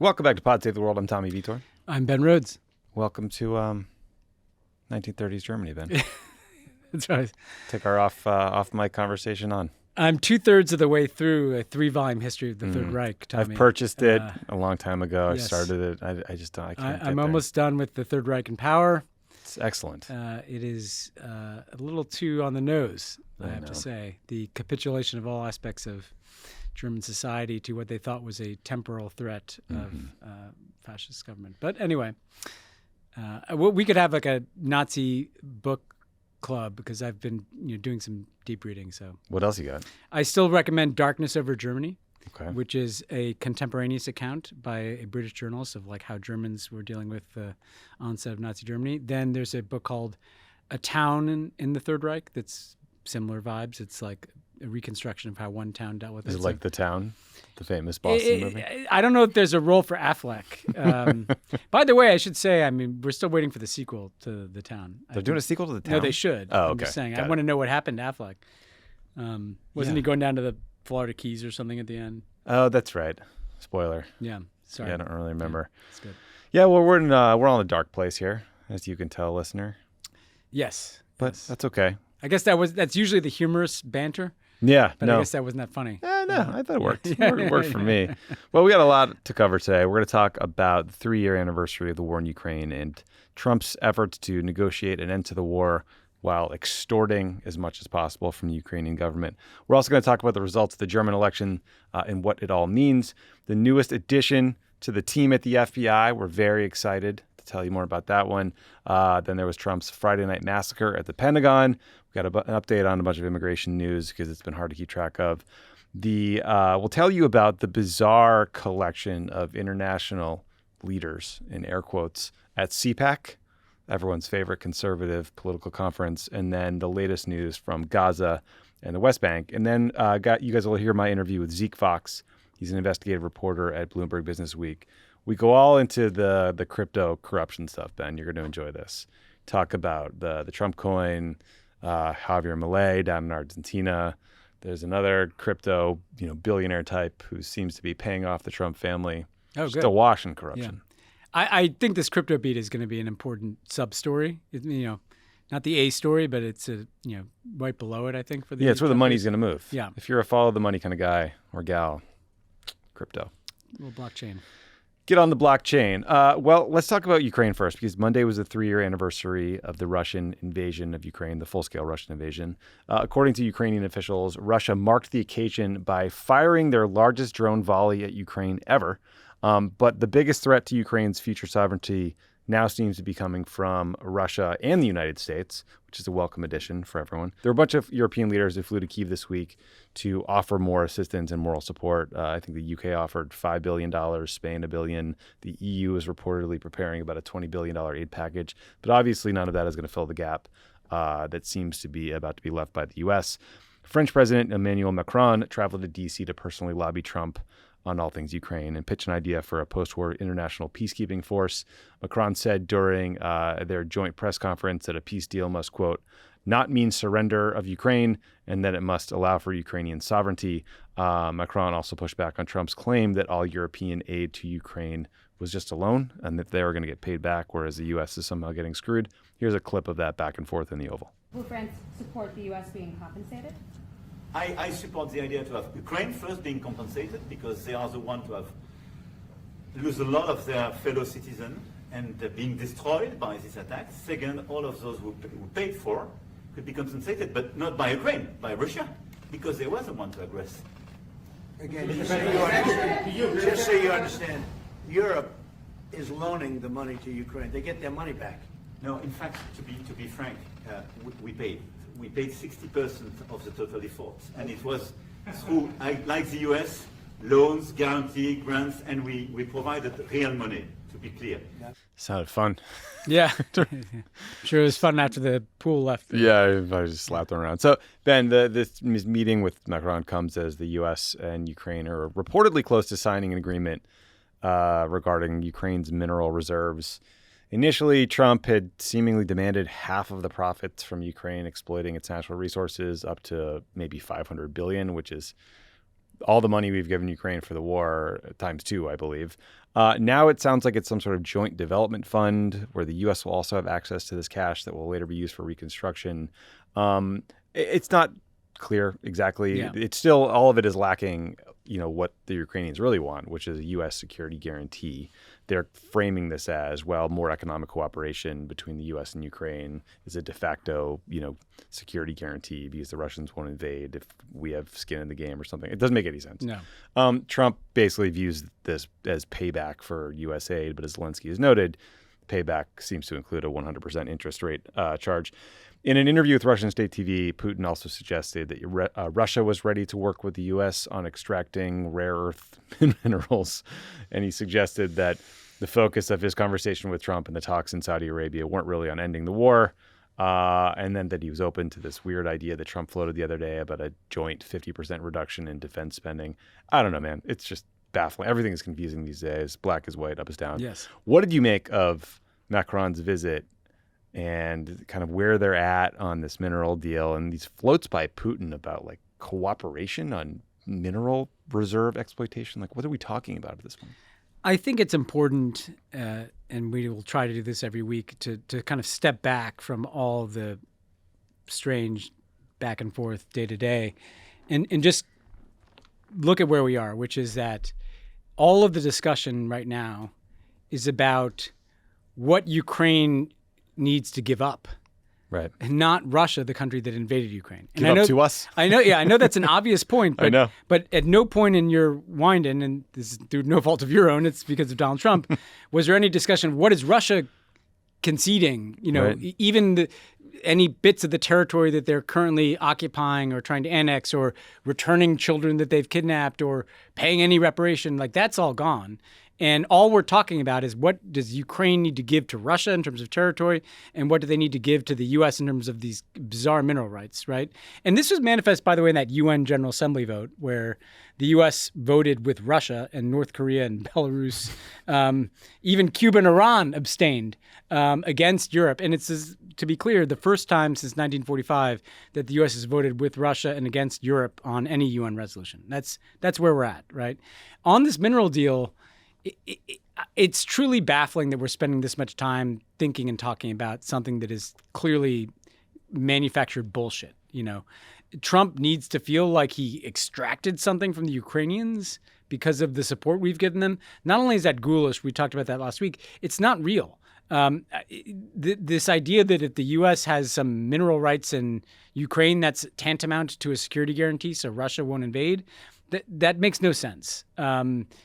Welcome back to Pod Save the World. I'm Tommy Vietor. I'm Ben Rhodes. Welcome to 1930s Germany, Ben. That's right. Take our off mic conversation on. I'm 2/3 of the way through a 3-volume history of the Third Reich, Tommy. I've purchased it a long time ago. Yes. I started it. I just don't. I can't. I'm almost done with the Third Reich in power. It's excellent. It is a little too on the nose, I have to say. The capitulation of all aspects of German society to what they thought was a temporal threat of fascist government. But anyway, we could have like a Nazi book club because I've been doing some deep reading. So What else you got? I still recommend Darkness Over Germany, Okay. which is a contemporaneous account by a British journalist of like how Germans were dealing with the onset of Nazi Germany. Then there's a book called A Town in the Third Reich that's similar vibes. It's like a reconstruction of how one town dealt with it. Is it like The Town, the famous Boston movie? I don't know if there's a role for Affleck. By the way, I should say, I mean, we're still waiting for the sequel to The Town. They're doing a sequel to The Town? No, they should. Oh, okay. I'm just saying. Got I it. want to know what happened to Affleck. Wasn't he going down to the Florida Keys or something at the end? Oh, that's right. Spoiler. Yeah. Sorry. Yeah, I don't really remember. It's good. Yeah, well, we're on a dark place here, as you can tell, listener. Yes. But yes. that's okay. I guess that's usually the humorous banter. Yeah, But no. I guess that wasn't that funny. No, I thought it worked. It worked for me. Well, we got a lot to cover today. We're going to talk about the 3-year anniversary of the war in Ukraine and Trump's efforts to negotiate an end to the war while extorting as much as possible from the Ukrainian government. We're also going to talk about the results of the German election and what it all means. The newest addition to the team at the FBI. We're very excited to tell you more about that one. Then there was Trump's Friday night massacre at the Pentagon. We got an update on a bunch of immigration news because it's been hard to keep track of. We'll tell you about the bizarre collection of international leaders, in air quotes, at CPAC, everyone's favorite conservative political conference, and then the latest news from Gaza and the West Bank. And then you guys will hear my interview with Zeke Faux. He's an investigative reporter at Bloomberg Businessweek. We go all into the crypto corruption stuff, Ben. You're going to enjoy this. Talk about the Trump coin, Javier Milei down in Argentina. There's another crypto, billionaire type who seems to be paying off the Trump family. Oh, Just good. awash in corruption. Yeah. I think this crypto beat is going to be an important sub-story. Not the A story, but it's right below it, I think. For the Yeah, it's where the Trump money's beat. going to move. Yeah. If you're a follow the money kind of guy or gal, crypto. Little blockchain. Get on the blockchain. Well, let's talk about Ukraine first, because Monday was the 3-year anniversary of the Russian invasion of Ukraine, the full-scale Russian invasion. According to Ukrainian officials, Russia marked the occasion by firing their largest drone volley at Ukraine ever. But the biggest threat to Ukraine's future sovereignty now seems to be coming from Russia and the United States, which is a welcome addition for everyone. There were a bunch of European leaders who flew to Kyiv this week to offer more assistance and moral support. I think the UK offered $5 billion, Spain $1 billion. The EU is reportedly preparing about a $20 billion aid package. But obviously none of that is going to fill the gap that seems to be about to be left by the U.S. French President Emmanuel Macron traveled to D.C. to personally lobby Trump on all things Ukraine and pitch an idea for a post-war international peacekeeping force. Macron said during their joint press conference that a peace deal must, quote, not mean surrender of Ukraine and that it must allow for Ukrainian sovereignty. Macron also pushed back on Trump's claim that all European aid to Ukraine was just a loan and that they were going to get paid back, whereas the U.S. is somehow getting screwed. Here's a clip of that back and forth in the Oval. Will France support the U.S. being compensated? I support the idea to have Ukraine first being compensated because they are the ones to have lose a lot of their fellow citizens and being destroyed by this attack. Second, all of those who paid for could be compensated, but not by Ukraine, by Russia, because they were the one to aggress. Again, just so you understand, Europe is loaning the money to Ukraine. They get their money back. No, in fact, to be frank, we paid. We paid 60% of the total efforts, and it was through, like the US, loans, guarantee, grants, and we provided real money, to be clear. Sounded fun. Yeah. Sure, it was fun after the pool left. Yeah, I just slapped them around. So, Ben, this meeting with Macron comes as the U.S. and Ukraine are reportedly close to signing an agreement regarding Ukraine's mineral reserves. Initially, Trump had seemingly demanded half of the profits from Ukraine exploiting its natural resources, up to maybe $500 billion, which is all the money we've given Ukraine for the war times 2, I believe. Now it sounds like it's some sort of joint development fund where the U.S. will also have access to this cash that will later be used for reconstruction. It's not clear exactly. Yeah. It's still, all of it is lacking, what the Ukrainians really want, which is a U.S. security guarantee. They're framing this as, well, more economic cooperation between the U.S. and Ukraine is a de facto, security guarantee because the Russians won't invade if we have skin in the game or something. It doesn't make any sense. No. Trump basically views this as payback for U.S. aid, but as Zelensky has noted, payback seems to include a 100% interest rate charge. In an interview with Russian state TV, Putin also suggested that Russia was ready to work with the U.S. on extracting rare earth minerals. And he suggested that the focus of his conversation with Trump and the talks in Saudi Arabia weren't really on ending the war. And then that he was open to this weird idea that Trump floated the other day about a joint 50% reduction in defense spending. I don't know, man. It's just baffling. Everything is confusing these days. Black is white, up is down. Yes. What did you make of Macron's visit and kind of where they're at on this mineral deal and these floats by Putin about like cooperation on mineral reserve exploitation? Like, what are we talking about at this point? I think it's important, and we will try to do this every week, to kind of step back from all the strange back and forth day to day and just look at where we are, which is that all of the discussion right now is about what Ukraine needs to give up. Right. And not Russia, the country that invaded Ukraine. And Give up to us? I know that's an obvious point, but, I know. But at no point in your wind-in, and this is through no fault of your own, it's because of Donald Trump, was there any discussion, what is Russia conceding? Right. Even any bits of the territory that they're currently occupying or trying to annex or returning children that they've kidnapped or paying any reparation, like that's all gone. And all we're talking about is what does Ukraine need to give to Russia in terms of territory, and what do they need to give to the U.S. in terms of these bizarre mineral rights, right? And this was manifest, by the way, in that UN General Assembly vote where the U.S. voted with Russia and North Korea and Belarus. Even Cuba and Iran abstained against Europe. And it's, to be clear, the first time since 1945 that the U.S. has voted with Russia and against Europe on any UN resolution. That's where we're at, right? On this mineral deal, it's truly baffling that we're spending this much time thinking and talking about something that is clearly manufactured bullshit. Trump needs to feel like he extracted something from the Ukrainians because of the support we've given them. Not only is that ghoulish, we talked about that last week, it's not real. This idea that if the U.S. has some mineral rights in Ukraine, that's tantamount to a security guarantee, so Russia won't invade. That makes no sense.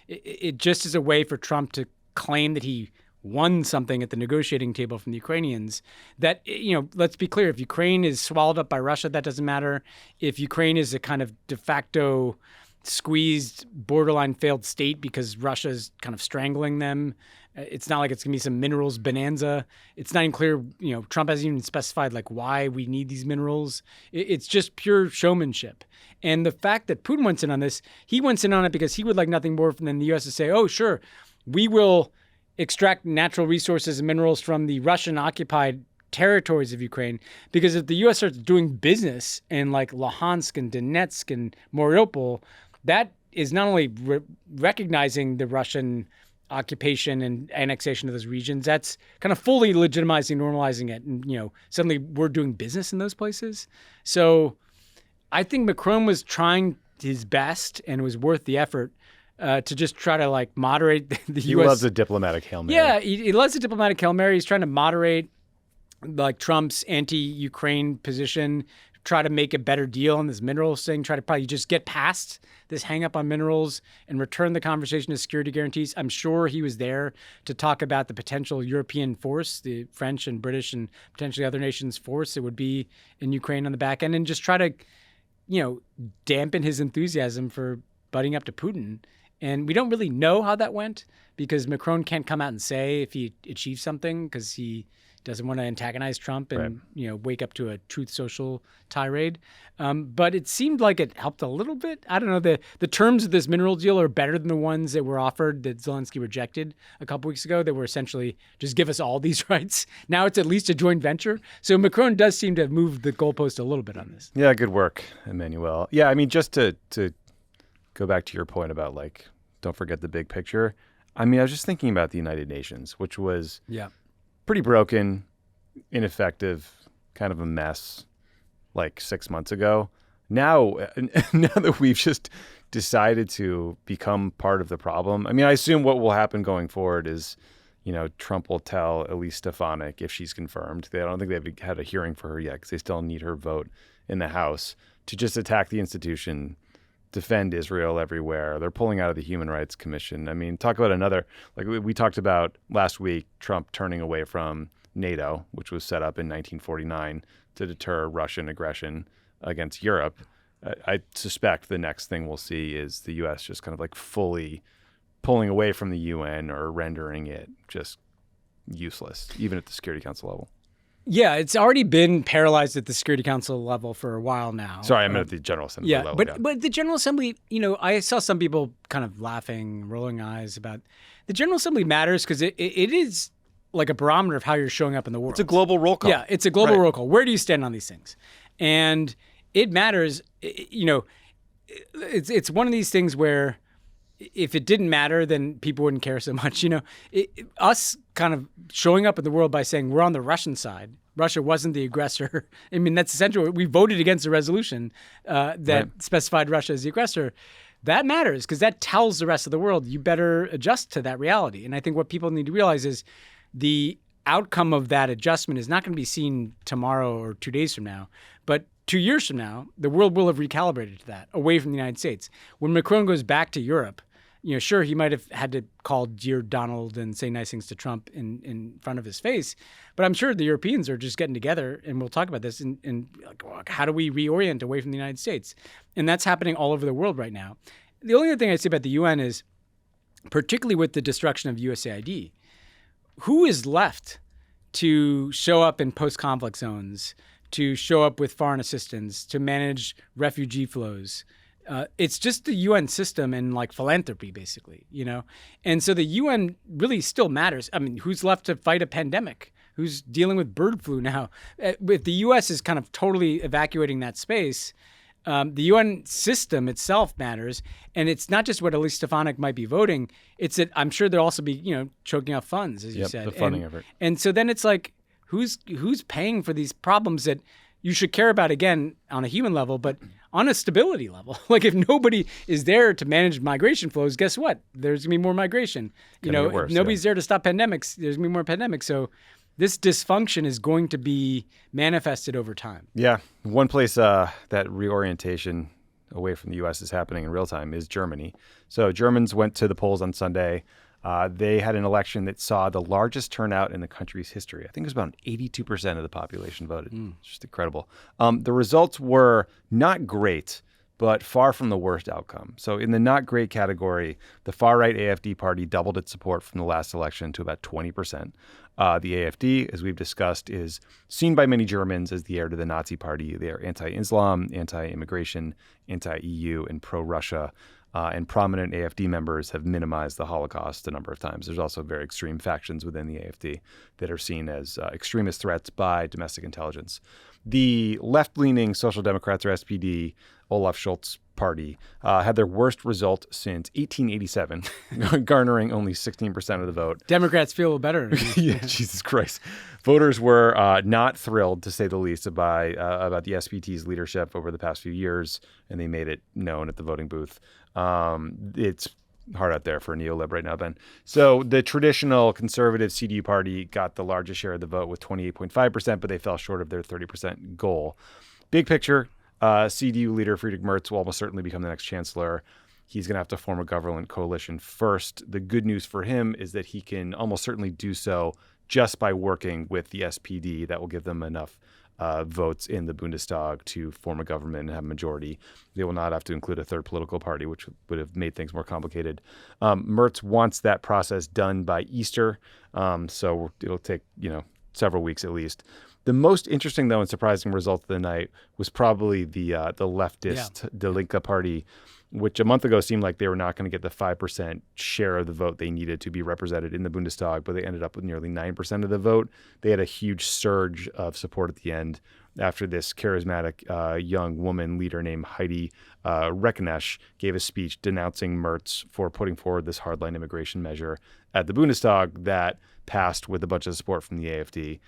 It just is a way for Trump to claim that he won something at the negotiating table from the Ukrainians. That, let's be clear, if Ukraine is swallowed up by Russia, that doesn't matter. If Ukraine is a kind of de facto squeezed, borderline failed state because Russia's kind of strangling them, it's not like it's going to be some minerals bonanza. It's not even clear, Trump hasn't even specified like why we need these minerals. It's just pure showmanship. And the fact that Putin went in on this, he went in on it because he would like nothing more than the U.S. to say, oh, sure, we will extract natural resources and minerals from the Russian-occupied territories of Ukraine. Because if the U.S. starts doing business in like Luhansk and Donetsk and Mariupol, that is not only recognizing the Russian occupation and annexation of those regions, that's kind of fully legitimizing, normalizing it. And, suddenly we're doing business in those places. So I think Macron was trying his best, and it was worth the effort to just try to like moderate the U.S. He loves a diplomatic Hail Mary. Yeah, he loves a diplomatic Hail Mary. He's trying to moderate like Trump's anti-Ukraine position, try to make a better deal on this minerals thing, try to probably just get past this hang up on minerals and return the conversation to security guarantees. I'm sure he was there to talk about the potential European force, the French and British and potentially other nations' force. It would be in Ukraine on the back end, and just try to, dampen his enthusiasm for butting up to Putin. And we don't really know how that went because Macron can't come out and say if he achieved something because he doesn't want to antagonize Trump and, wake up to a Truth Social tirade. But it seemed like it helped a little bit. I don't know. The terms of this mineral deal are better than the ones that were offered that Zelensky rejected a couple weeks ago that were essentially just give us all these rights. Now it's at least a joint venture. So Macron does seem to have moved the goalpost a little bit on this. Yeah, good work, Emmanuel. Yeah, I mean, just to go back to your point about like, don't forget the big picture. I mean, I was just thinking about the United Nations, which was pretty broken, ineffective, kind of a mess like 6 months ago. Now that we've just decided to become part of the problem, I mean, I assume what will happen going forward is, Trump will tell Elise Stefanik, if she's confirmed, I don't think they've had a hearing for her yet because they still need her vote in the House, to just attack the institution, defend Israel everywhere. They're pulling out of the Human Rights Commission. I mean, talk about another, like we talked about last week, Trump turning away from NATO, which was set up in 1949 to deter Russian aggression against Europe. I suspect the next thing we'll see is the U.S. just kind of like fully pulling away from the UN or rendering it just useless, even at the Security Council level. Yeah, it's already been paralyzed at the Security Council level for a while now. Sorry, I meant at the General Assembly level. But the General Assembly, I saw some people kind of laughing, rolling eyes about the General Assembly matters because it is like a barometer of how you're showing up in the world. It's a global roll call. Yeah, it's a global roll call. Where do you stand on these things? And it matters. It's one of these things where if it didn't matter, then people wouldn't care so much. Us kind of showing up in the world by saying we're on the Russian side. Russia wasn't the aggressor. I mean, that's essentially we voted against a resolution that specified Russia as the aggressor. That matters because that tells the rest of the world you better adjust to that reality. And I think what people need to realize is the outcome of that adjustment is not going to be seen tomorrow or 2 days from now, but 2 years from now, the world will have recalibrated to that, away from the United States. When Macron goes back to Europe, sure, he might have had to call Dear Donald and say nice things to Trump in front of his face, but I'm sure the Europeans are just getting together, and we'll talk about this, and like, how do we reorient away from the United States? And that's happening all over the world right now. The only other thing I say about the UN is, particularly with the destruction of USAID, who is left to show up in post-conflict zones, to show up with foreign assistance, to manage refugee flows? It's just the UN system and like philanthropy, basically, And so the UN really still matters. I mean, who's left to fight a pandemic? Who's dealing with bird flu now? If the US is kind of totally evacuating that space, the UN system itself matters. And it's not just what Elise Stefanik might be voting. It's that I'm sure they'll also be, choking off funds, as you said. The funding effort. And so then it's like, who's paying for these problems that you should care about, again, on a human level, but on a stability level? Like if nobody is there to manage migration flows, guess what? There's going to be more migration. If nobody's there to stop pandemics, there's going to be more pandemics. So this dysfunction is going to be manifested over time. Yeah. One place that reorientation away from the U.S. is happening in real time is Germany. So Germans went to the polls on Sunday. They had an election that saw the largest turnout in the country's history. I think it was about 82% of the population voted. It's just incredible. The results were not great, but far from the worst outcome. So in the not great category, the far-right AfD party doubled its support from the last election to about 20%. The AfD, as we've discussed, is seen by many Germans as the heir to the Nazi party. They are anti-Islam, anti-immigration, anti-EU, and pro-Russia. And prominent AfD members have minimized the Holocaust a number of times. There's also very extreme factions within the AfD that are seen as extremist threats by domestic intelligence. The left-leaning Social Democrats, or SPD, Olaf Scholz party, had their worst result since 1887, garnering only 16% of the vote. Democrats feel a little better. Yeah, Jesus Christ. Voters were not thrilled, to say the least, about the SPT's leadership over the past few years, and they made it known at the voting booth. It's hard out there for a neolib right now, Ben. So the traditional conservative CDU party got the largest share of the vote with 28.5%, but they fell short of their 30% goal. Big picture, CDU leader Friedrich Merz will almost certainly become the next chancellor. He's going to have to form a government coalition first. The good news for him is that he can almost certainly do so just by working with the SPD. That will give them enough votes in the Bundestag to form a government and have a majority. They will not have to include a third political party, which would have made things more complicated. Merz wants that process done by Easter, so it'll take several weeks at least. The most interesting, though, and surprising result of the night was probably the leftist Die Linke party, which a month ago seemed like they were not going to get the 5% share of the vote they needed to be represented in the Bundestag, but they ended up with nearly 9% of the vote. They had a huge surge of support at the end. after this charismatic young woman leader named Heidi Reckenesch gave a speech denouncing Merz for putting forward this hardline immigration measure at the Bundestag that passed with a bunch of support from the AfD.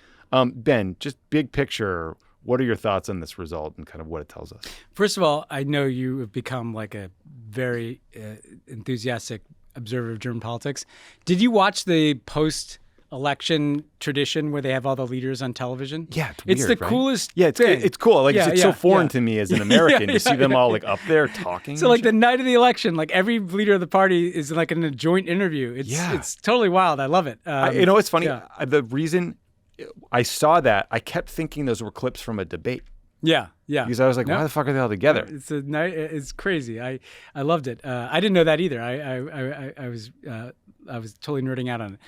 Ben, just big picture, what are your thoughts on this result and kind of what it tells us? First of all, I know you have become like a very enthusiastic observer of German politics. Did you watch the post-election tradition where they have all the leaders on television? Yeah, it's weird, the right? coolest Yeah, thing. it's cool. Like it's so foreign to me as an American to see them all like up there talking. So like the night of the election, like every leader of the party is like in a joint interview. It's totally wild. I love it. You know what's funny? The reason I saw that, I kept thinking those were clips from a debate. Yeah. Because I was like, why the fuck are they all together? It's crazy. I loved it. I didn't know that either. I was totally nerding out on it.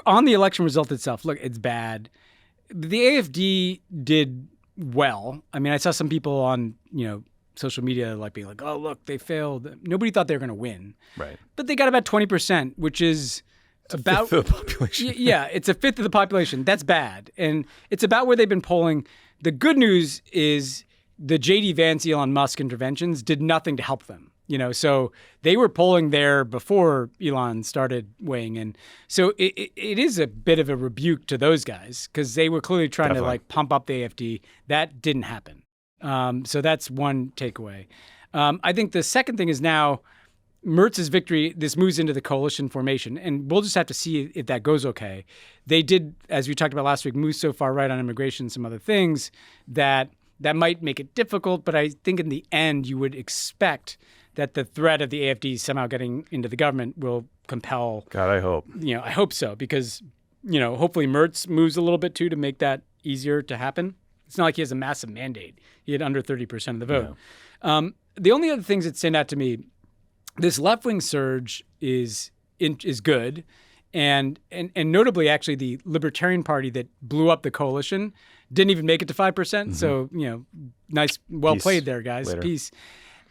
On the election result itself, look, it's bad. The AfD did well. I mean, I saw some people on social media like being like, oh look, they failed. Nobody thought they were going to win. Right. But they got about 20%, which is about a fifth of the population. Yeah, it's a fifth of the population. That's bad, and it's about where they've been polling. The good news is the J.D. Vance, Elon Musk interventions did nothing to help them. So they were polling there before Elon started weighing in. So it is a bit of a rebuke to those guys because they were clearly trying to like pump up the AfD. That didn't happen. So that's one takeaway. I think the second thing is now Merz's victory, this moves into the coalition formation, and we'll just have to see if that goes okay. They did, as we talked about last week, move so far right on immigration and some other things that might make it difficult, but I think in the end you would expect that the threat of the AfD somehow getting into the government will compel. God, I hope. I hope so, because, hopefully Merz moves a little bit too to make that easier to happen. It's not like he has a massive mandate. He had under 30% of the vote. Yeah. The only other things that stand out to me, this left-wing surge is good, and notably, actually, the Libertarian Party that blew up the coalition didn't even make it to 5%. Mm-hmm. So nice, well played there, guys. Later. Peace.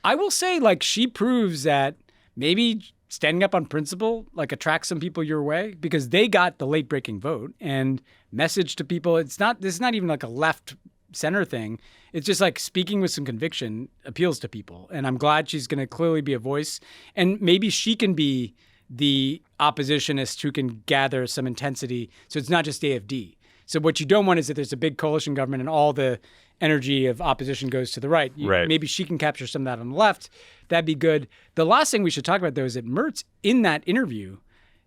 I will say, like, she proves that maybe standing up on principle attracts some people your way because they got the late-breaking vote and message to people. This is not even like a left center thing. It's just like speaking with some conviction appeals to people. And I'm glad she's going to clearly be a voice. And maybe she can be the oppositionist who can gather some intensity. So it's not just AfD. So what you don't want is that there's a big coalition government and all the energy of opposition goes to the right. Right. Maybe she can capture some of that on the left. That'd be good. The last thing we should talk about, though, is that Merz in that interview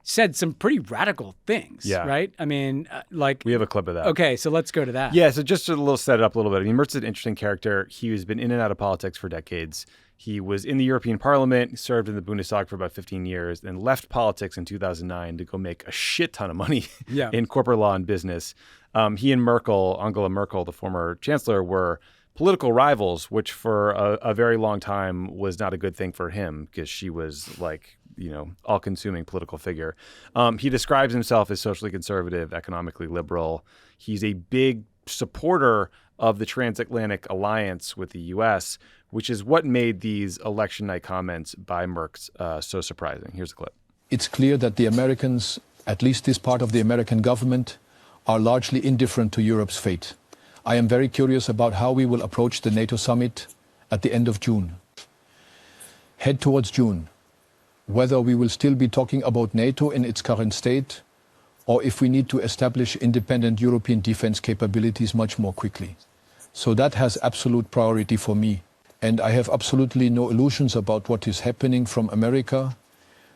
said some pretty radical things, right? I mean, we have a clip of that. Okay, so let's go to that. Yeah, so just to set it up a little bit. I mean, Merz is an interesting character. He has been in and out of politics for decades. He was in the European Parliament, served in the Bundestag for about 15 years, then left politics in 2009 to go make a shit ton of money in corporate law and business. He and Angela Merkel, the former chancellor, were political rivals, which for a very long time was not a good thing for him because she was like, all-consuming political figure. He describes himself as socially conservative, economically liberal. He's a big supporter of the transatlantic alliance with the U.S., which is what made these election night comments by Merz so surprising. Here's a clip. It's clear that the Americans, at least this part of the American government, are largely indifferent to Europe's fate. I am very curious about how we will approach the NATO summit at the end of June. Head towards June. Whether we will still be talking about NATO in its current state, or if we need to establish independent European defense capabilities much more quickly. So that has absolute priority for me. And I have absolutely no illusions about what is happening from America.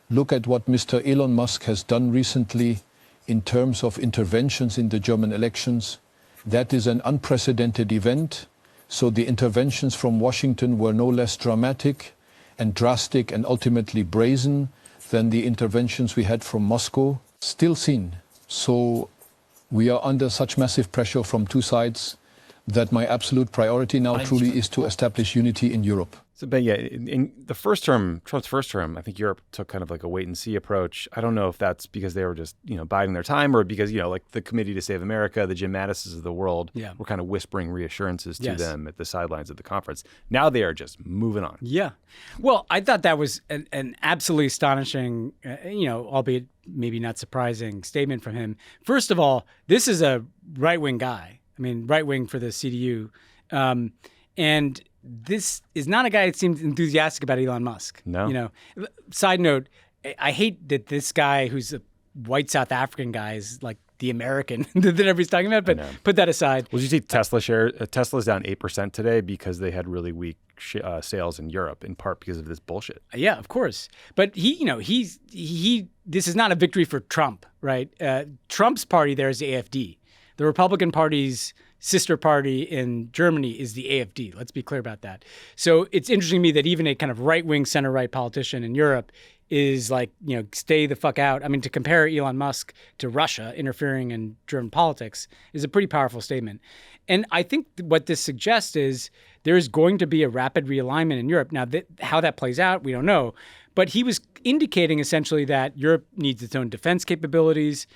Look at what Mr. Elon Musk has done recently in terms of interventions in the German elections. That is an unprecedented event. So the interventions from Washington were no less dramatic and drastic and ultimately brazen than the interventions we had from Moscow, still seen. So we are under such massive pressure from two sides that my absolute priority now truly is to establish unity in Europe. So, Ben, in the first term, Trump's first term, I think Europe took kind of like a wait-and-see approach. I don't know if that's because they were just, biding their time or because, like the Committee to Save America, the Jim Mattises of the world were kind of whispering reassurances to them at the sidelines of the conference. Now they are just moving on. Yeah. Well, I thought that was an absolutely astonishing, albeit maybe not surprising statement from him. First of all, this is a right-wing guy. I mean, right wing for the CDU. And this is not a guy that seems enthusiastic about Elon Musk. No. Side note, I hate that this guy who's a white South African guy is like the American that everybody's talking about, but put that aside. Well, did you see Tesla's down 8% today because they had really weak sales in Europe, in part because of this bullshit. Yeah, of course. But this is not a victory for Trump, right? Trump's party there is the AfD. The Republican Party's sister party in Germany is the AfD. Let's be clear about that. So it's interesting to me that even a kind of right-wing, center-right politician in Europe is like, stay the fuck out. I mean, to compare Elon Musk to Russia interfering in German politics is a pretty powerful statement. And I think what this suggests is there's going to be a rapid realignment in Europe. Now, how that plays out, we don't know. But he was indicating essentially that Europe needs its own defense capabilities,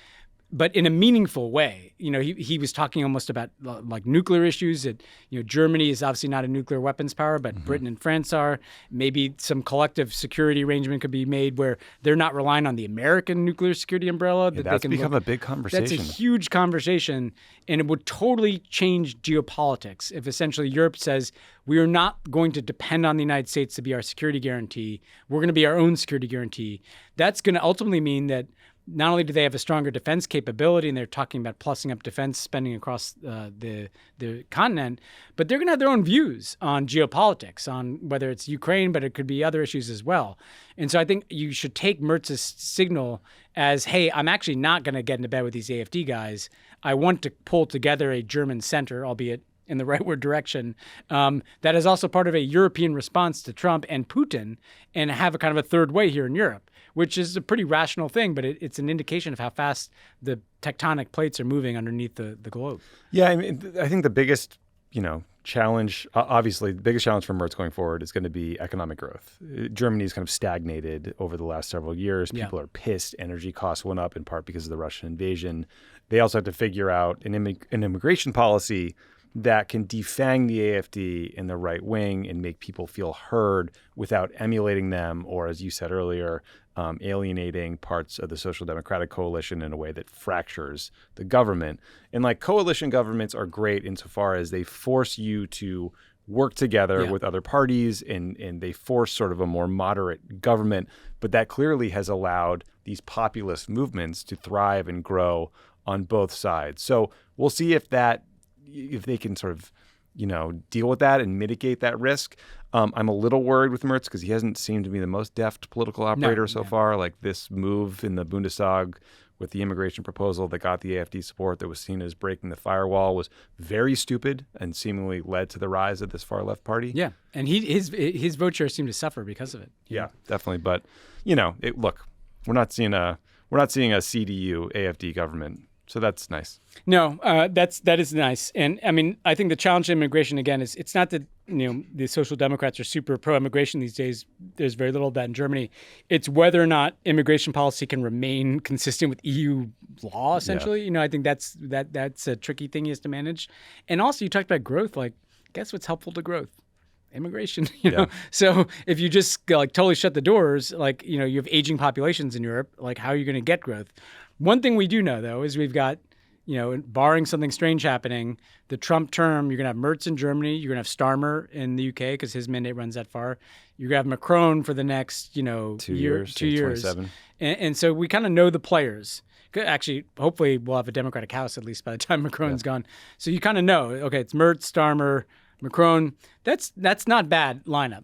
but in a meaningful way. He was talking almost about like nuclear issues. That Germany is obviously not a nuclear weapons power, but Britain and France are. Maybe some collective security arrangement could be made where they're not relying on the American nuclear security umbrella. Yeah, that's become a big conversation. That's a huge conversation, and it would totally change geopolitics if essentially Europe says we are not going to depend on the United States to be our security guarantee. We're going to be our own security guarantee. That's going to ultimately mean that not only do they have a stronger defense capability, and they're talking about plussing up defense spending across the continent, but they're going to have their own views on geopolitics, on whether it's Ukraine, but it could be other issues as well. And so I think you should take Mertz's signal as, hey, I'm actually not going to get into bed with these AfD guys. I want to pull together a German center, albeit in the rightward direction, that is also part of a European response to Trump and Putin, and have a kind of a third way here in Europe, which is a pretty rational thing, but it's an indication of how fast the tectonic plates are moving underneath the globe. Yeah, I mean, I think the biggest, challenge, obviously, the biggest challenge for Merz going forward is going to be economic growth. Germany's kind of stagnated over the last several years. People are pissed. Energy costs went up in part because of the Russian invasion. They also have to figure out an immigration policy that can defang the AfD in the right wing and make people feel heard without emulating them, or, as you said earlier, alienating parts of the social democratic coalition in a way that fractures the government. And like coalition governments are great insofar as they force you to work together with other parties, and they force sort of a more moderate government. But that clearly has allowed these populist movements to thrive and grow on both sides. So we'll see if they can sort of, deal with that and mitigate that risk. I'm a little worried with Merz because he hasn't seemed to be the most deft political operator so far. Like this move in the Bundestag with the immigration proposal that got the AfD support that was seen as breaking the firewall was very stupid and seemingly led to the rise of this far left party. Yeah, and his vote share seemed to suffer because of it. Yeah, definitely. But look, we're not seeing a CDU AfD government. So that's nice. No, that is nice. And I mean, I think the challenge to immigration, again, is it's not that, the Social Democrats are super pro-immigration these days. There's very little of that in Germany. It's whether or not immigration policy can remain consistent with EU law, essentially. I think that's a tricky thing he has to manage. And also, you talked about growth. Like, guess what's helpful to growth? Immigration, So if you just totally shut the doors, you have aging populations in Europe, how are you going to get growth? One thing we do know, though, is we've got, barring something strange happening, the Trump term, you're going to have Merz in Germany, you're going to have Starmer in the UK because his mandate runs that far. You're going to have Macron for the next, 2 years. 27. And so we kind of know the players. Actually, hopefully we'll have a Democratic House at least by the time Macron's gone. So you kind of know, okay, it's Merz, Starmer, Macron. That's not bad lineup.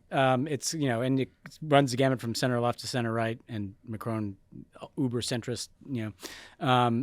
It's and it runs the gamut from center left to center right, and Macron uber centrist.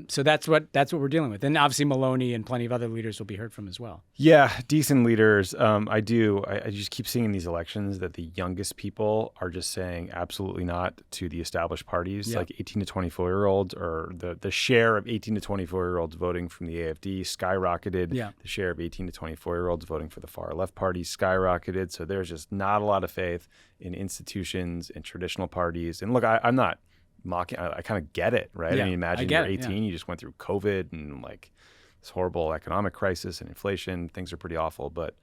So that's what we're dealing with, and obviously Meloni and plenty of other leaders will be heard from as well. Yeah, decent leaders. I just keep seeing in these elections that the youngest people are just saying absolutely not to the established parties, like 18 to 24-year-olds, or the share of 18 to 24-year-olds voting from the AfD skyrocketed. Yeah. The share of 18 to 24-year-olds voting for the far left party skyrocketed. So there's just not a lot of faith in institutions and traditional parties. And look, I'm not mocking. I kind of get it, right? Yeah, I mean, imagine you're 18, you just went through COVID and this horrible economic crisis and inflation. Things are pretty awful, but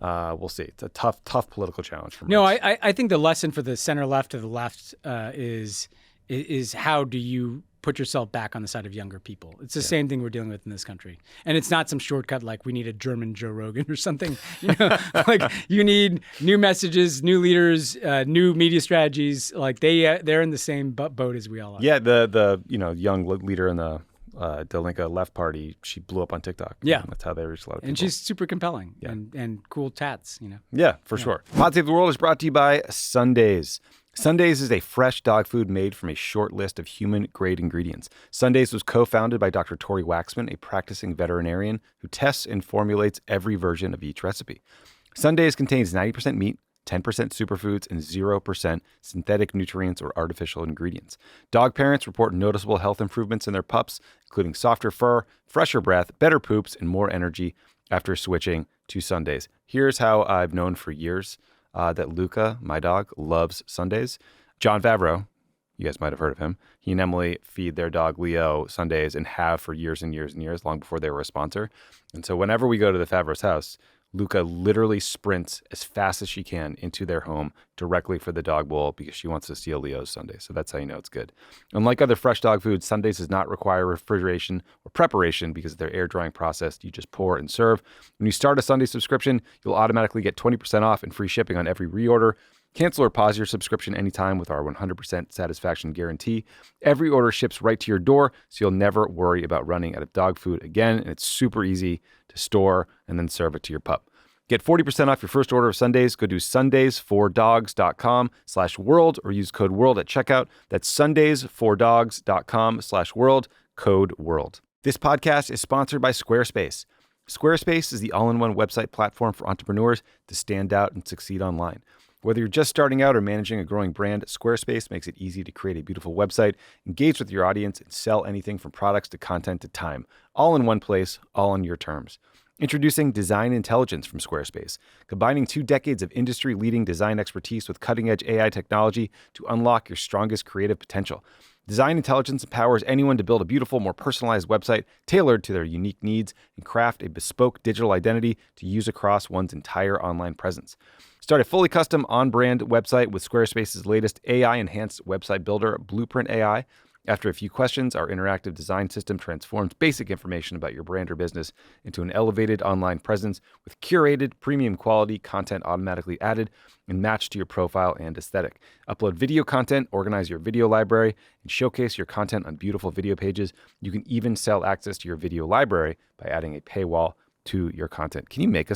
we'll see. It's a tough political challenge for No, Merz. I think the lesson for the center left to the left is how do you put yourself back on the side of younger people. It's the same thing we're dealing with in this country. And it's not some shortcut like we need a German Joe Rogan or something. Like you need new messages, new leaders, new media strategies. Like they're in the same boat as we all are. Yeah, the young leader in the Dalinka left party, she blew up on TikTok. Yeah. That's how they reached a lot of people. And she's super compelling and cool tats, Yeah, for sure. Pod Save the World is brought to you by Sundays. Sundays is a fresh dog food made from a short list of human-grade ingredients. Sundays was co-founded by Dr. Tori Waxman, a practicing veterinarian who tests and formulates every version of each recipe. Sundays contains 90% meat, 10% superfoods, and 0% synthetic nutrients or artificial ingredients. Dog parents report noticeable health improvements in their pups, including softer fur, fresher breath, better poops, and more energy after switching to Sundays. Here's how I've known for years that Luca, my dog, loves Sundays. John Favreau, you guys might have heard of him. He and Emily feed their dog Leo Sundays and have for years and years and years, long before they were a sponsor. And so whenever we go to the Favreau's house, Luca literally sprints as fast as she can into their home directly for the dog bowl because she wants to steal Leo's Sunday. So that's how you know it's good. Unlike other fresh dog food, Sundays does not require refrigeration or preparation because of their air drying process. You just pour and serve. When you start a Sunday subscription, you'll automatically get 20% off and free shipping on every reorder. Cancel or pause your subscription anytime with our 100% satisfaction guarantee. Every order ships right to your door, so you'll never worry about running out of dog food again. And it's super easy to store and then serve it to your pup. Get 40% off your first order of Sundays. Go to sundaysfordogs.com/world or use code WORLD at checkout. That's sundaysfordogs.com/world, code WORLD. This podcast is sponsored by Squarespace. Squarespace is the all-in-one website platform for entrepreneurs to stand out and succeed online. Whether you're just starting out or managing a growing brand, Squarespace makes it easy to create a beautiful website, engage with your audience, and sell anything from products to content to time, all in one place, all on your terms. Introducing Design Intelligence from Squarespace, combining 2 decades of industry-leading design expertise with cutting-edge AI technology to unlock your strongest creative potential. Design Intelligence empowers anyone to build a beautiful, more personalized website tailored to their unique needs and craft a bespoke digital identity to use across one's entire online presence. Start a fully custom on-brand website with Squarespace's latest AI-enhanced website builder, Blueprint AI. After a few questions, our interactive design system transforms basic information about your brand or business into an elevated online presence with curated, premium quality content automatically added and matched to your profile and aesthetic. Upload video content, organize your video library, and showcase your content on beautiful video pages. You can even sell access to your video library by adding a paywall to your content. Can you make a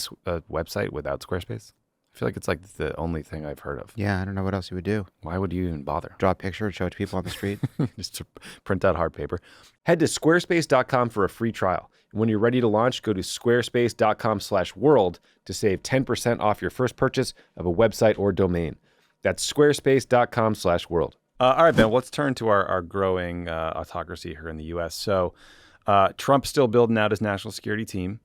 website without Squarespace? I feel like it's like the only thing I've heard of. Yeah, I don't know what else you would do. Why would you even bother? Draw a picture and show it to people on the street? Just to print out hard paper. Head to squarespace.com for a free trial. When you're ready to launch, go to squarespace.com/world to save 10% off your first purchase of a website or domain. That's squarespace.com/world. All right, Ben, let's turn to our growing autocracy here in the U.S. So Trump's still building out his national security team.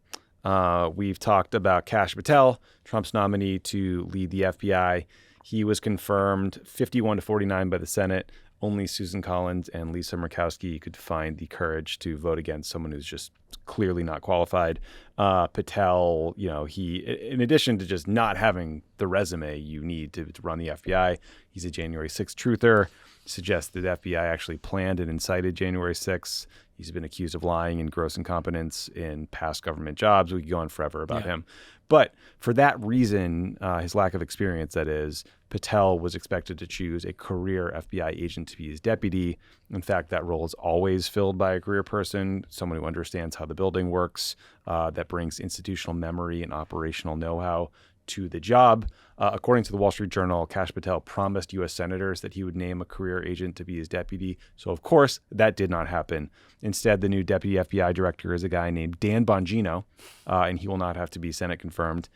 We've talked about Kash Patel, Trump's nominee to lead the FBI. He was confirmed 51-49 by the Senate. Only Susan Collins and Lisa Murkowski could find the courage to vote against someone who's just clearly not qualified. Patel, he, in addition to just not having the resume you need to run the FBI, he's a January 6th truther. Suggests that the FBI actually planned and incited January 6th. He's been accused of lying and gross incompetence in past government jobs. We could go on forever about him. But for that reason, his lack of experience, that is, Patel was expected to choose a career FBI agent to be his deputy. In fact, that role is always filled by a career person, someone who understands how the building works, that brings institutional memory and operational know-how to the job. According to the Wall Street Journal, Kash Patel promised U.S. senators that he would name a career agent to be his deputy. So, of course, that did not happen. Instead, the new deputy FBI director is a guy named Dan Bongino, and he will not have to be Senate confirmed.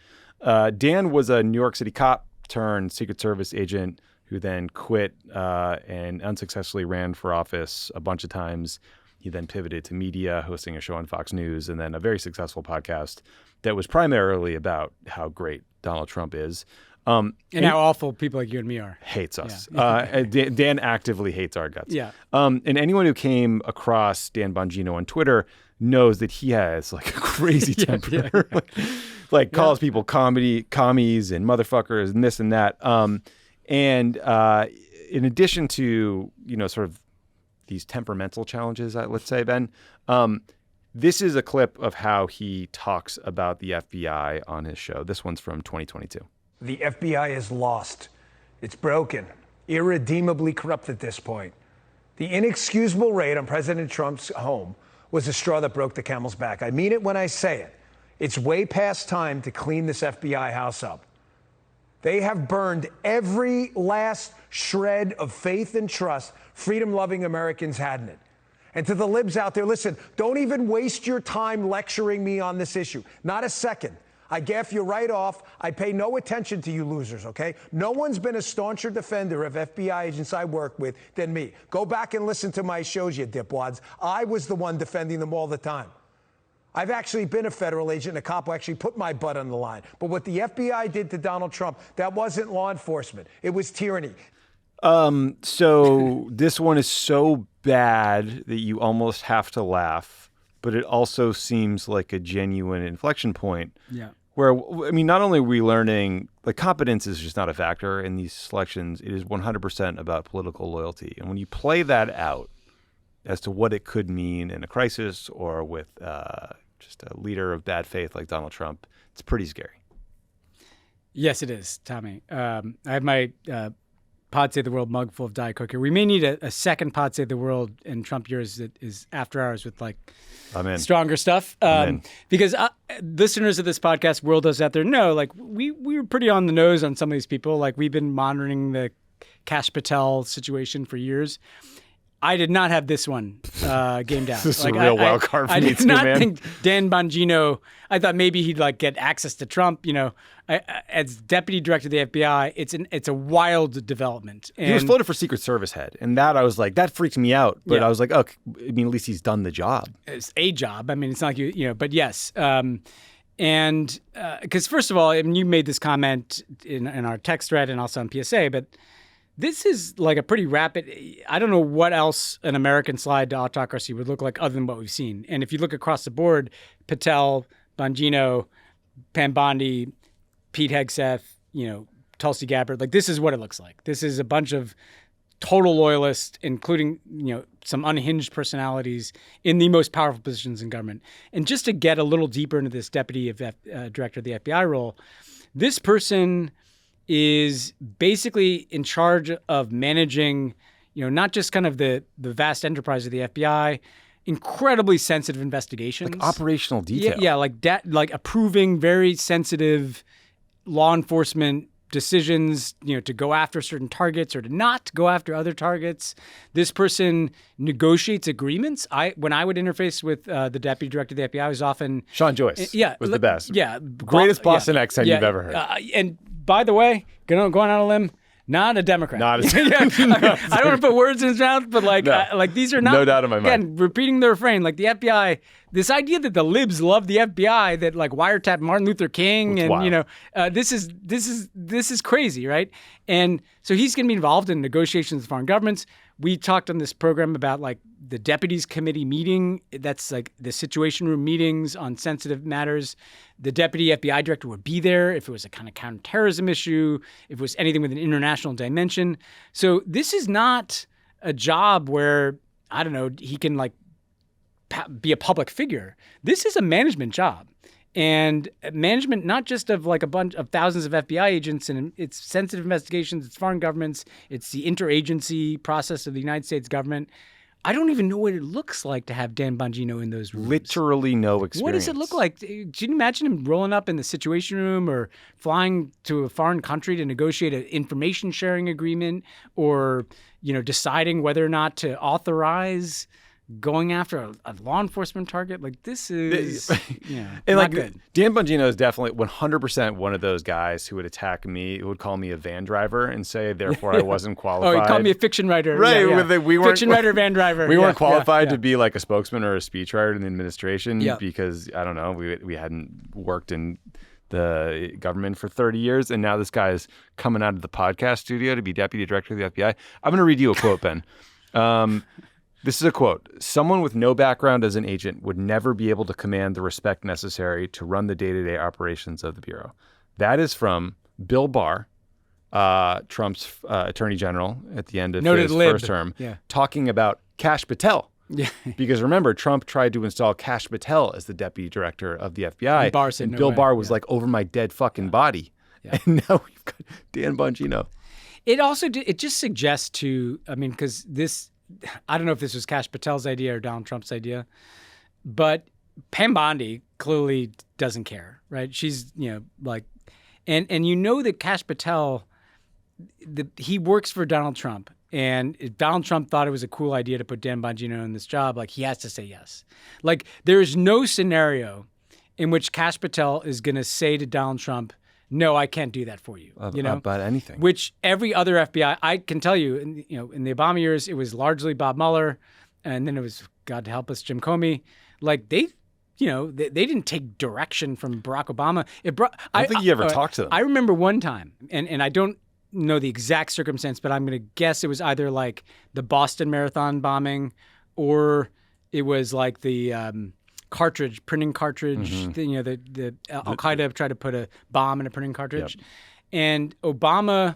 Dan was a New York City cop turned Secret Service agent who then quit and unsuccessfully ran for office a bunch of times. He then pivoted to media, hosting a show on Fox News, and then a very successful podcast that was primarily about how great Donald Trump is. And how awful people like you and me are. Hates us. Yeah. Dan actively hates our guts. Yeah. And anyone who came across Dan Bongino on Twitter knows that he has like a crazy temper. Like calls people commies and motherfuckers and this and that. In addition to, sort of these temperamental challenges, let's say, Ben. This is a clip of how he talks about the FBI on his show. This one's from 2022. The FBI is lost. It's broken, irredeemably corrupt at this point. The inexcusable raid on President Trump's home was the straw that broke the camel's back. I mean it when I say it. It's way past time to clean this FBI house up. They have burned every last shred of faith and trust freedom-loving Americans had in it. And to the libs out there, listen, don't even waste your time lecturing me on this issue. Not a second. I gaff you right off. I pay no attention to you losers, okay? No one's been a stauncher defender of FBI agents I work with than me. Go back and listen to my shows, you dipwads. I was the one defending them all the time. I've actually been a federal agent and a cop who actually put my butt on the line. But what the FBI did to Donald Trump, that wasn't law enforcement. It was tyranny. So this one is so bad that you almost have to laugh, but it also seems like a genuine inflection point. Yeah. Where, I mean, not only are we learning, like, competence is just not a factor in these selections. It is 100% about political loyalty. And when you play that out as to what it could mean in a crisis or with just a leader of bad faith like Donald Trump, it's pretty scary. Yes, it is, Tommy. I have my Pod Save the World mug full of Diet Coke here. We may need a second Pod Save the World and Trump yours that is after hours with like stronger stuff. Because listeners of this podcast, worlders out there know, like we were pretty on the nose on some of these people. Like we've been monitoring the Kash Patel situation for years. I did not have this one gamed out. This is a real wild card for me too, man. I did not think Dan Bongino, I thought maybe he'd like get access to Trump, you know. As deputy director of the FBI, it's a wild development. And he was floated for Secret Service head, and that I was like, that freaked me out. But I was like, okay, I mean, at least he's done the job. It's a job. I mean, it's not like you know, but yes. And because first of all, I mean, you made this comment in our text thread and also on PSA, but this is like a pretty rapid. I don't know what else an American slide to autocracy would look like other than what we've seen. And if you look across the board, Patel, Bongino, Pam Bondi, Pete Hegseth, you know, Tulsi Gabbard, like this is what it looks like. This is a bunch of total loyalists, including, you know, some unhinged personalities in the most powerful positions in government. And just to get a little deeper into this deputy director of the FBI role, this person is basically in charge of managing, you know, not just kind of the vast enterprise of the FBI, incredibly sensitive investigations, like operational detail. Yeah, like approving very sensitive law enforcement decisions, you know, to go after certain targets or to not go after other targets. This person negotiates agreements. When I would interface with the deputy director of the FBI, I was often Sean Joyce. Was the best. Yeah, greatest Boston accent you've ever heard. And by the way, going on a limb, not a Democrat. Not a I don't want to put words in his mouth, but like these are not. No doubt in my mind. Again, repeating the refrain, like the FBI. This idea that the libs love the FBI, that like wiretap Martin Luther King, and you know, this is crazy, right? And so he's going to be involved in negotiations with foreign governments. We talked on this program about like the deputies committee meeting. That's like the situation room meetings on sensitive matters. The deputy FBI director would be there if it was a kind of counterterrorism issue, if it was anything with an international dimension. So this is not a job where, I don't know, he can like be a public figure. This is a management job. And management, not just of like a bunch of thousands of FBI agents, and it's sensitive investigations, it's foreign governments, it's the interagency process of the United States government. I don't even know what it looks like to have Dan Bongino in those rooms. Literally no experience. What does it look like? Can you imagine him rolling up in the Situation Room or flying to a foreign country to negotiate an information sharing agreement, or, you know, deciding whether or not to authorize going after a law enforcement target? Like, this is and not good. Dan Bongino is definitely 100% one of those guys who would attack me, who would call me a van driver and say, therefore, I wasn't qualified. Oh, he called me a fiction writer. Right. We weren't fiction writer, van driver. We weren't qualified to be like a spokesman or a speechwriter in the administration because, I don't know, we hadn't worked in the government for 30 years. And now this guy is coming out of the podcast studio to be deputy director of the FBI. I'm going to read you a quote, Ben. This is a quote. "Someone with no background as an agent would never be able to command the respect necessary to run the day-to-day operations of the Bureau." That is from Bill Barr, Trump's attorney general at the end of his first term, talking about Kash Patel. Yeah. Because remember, Trump tried to install Kash Patel as the deputy director of the FBI. And Barr said no Bill way. Barr was like, over my dead fucking body. Yeah. And now we've got Dan Bongino. It also it just suggests because this, I don't know if this was Kash Patel's idea or Donald Trump's idea, but Pam Bondi clearly doesn't care, right? She's, and that Kash Patel, he works for Donald Trump. And if Donald Trump thought it was a cool idea to put Dan Bongino in this job, he has to say yes. There is no scenario in which Kash Patel is going to say to Donald Trump, no, I can't do that for you. About anything. Which every other FBI, I can tell you, in the Obama years, it was largely Bob Mueller, and then it was, God help us, Jim Comey. They didn't take direction from Barack Obama. I don't think you ever talked to them. I remember one time, and I don't know the exact circumstance, but I'm going to guess it was either the Boston Marathon bombing, or it was the printing cartridge. The Al Qaeda tried to put a bomb in a printing cartridge, and Obama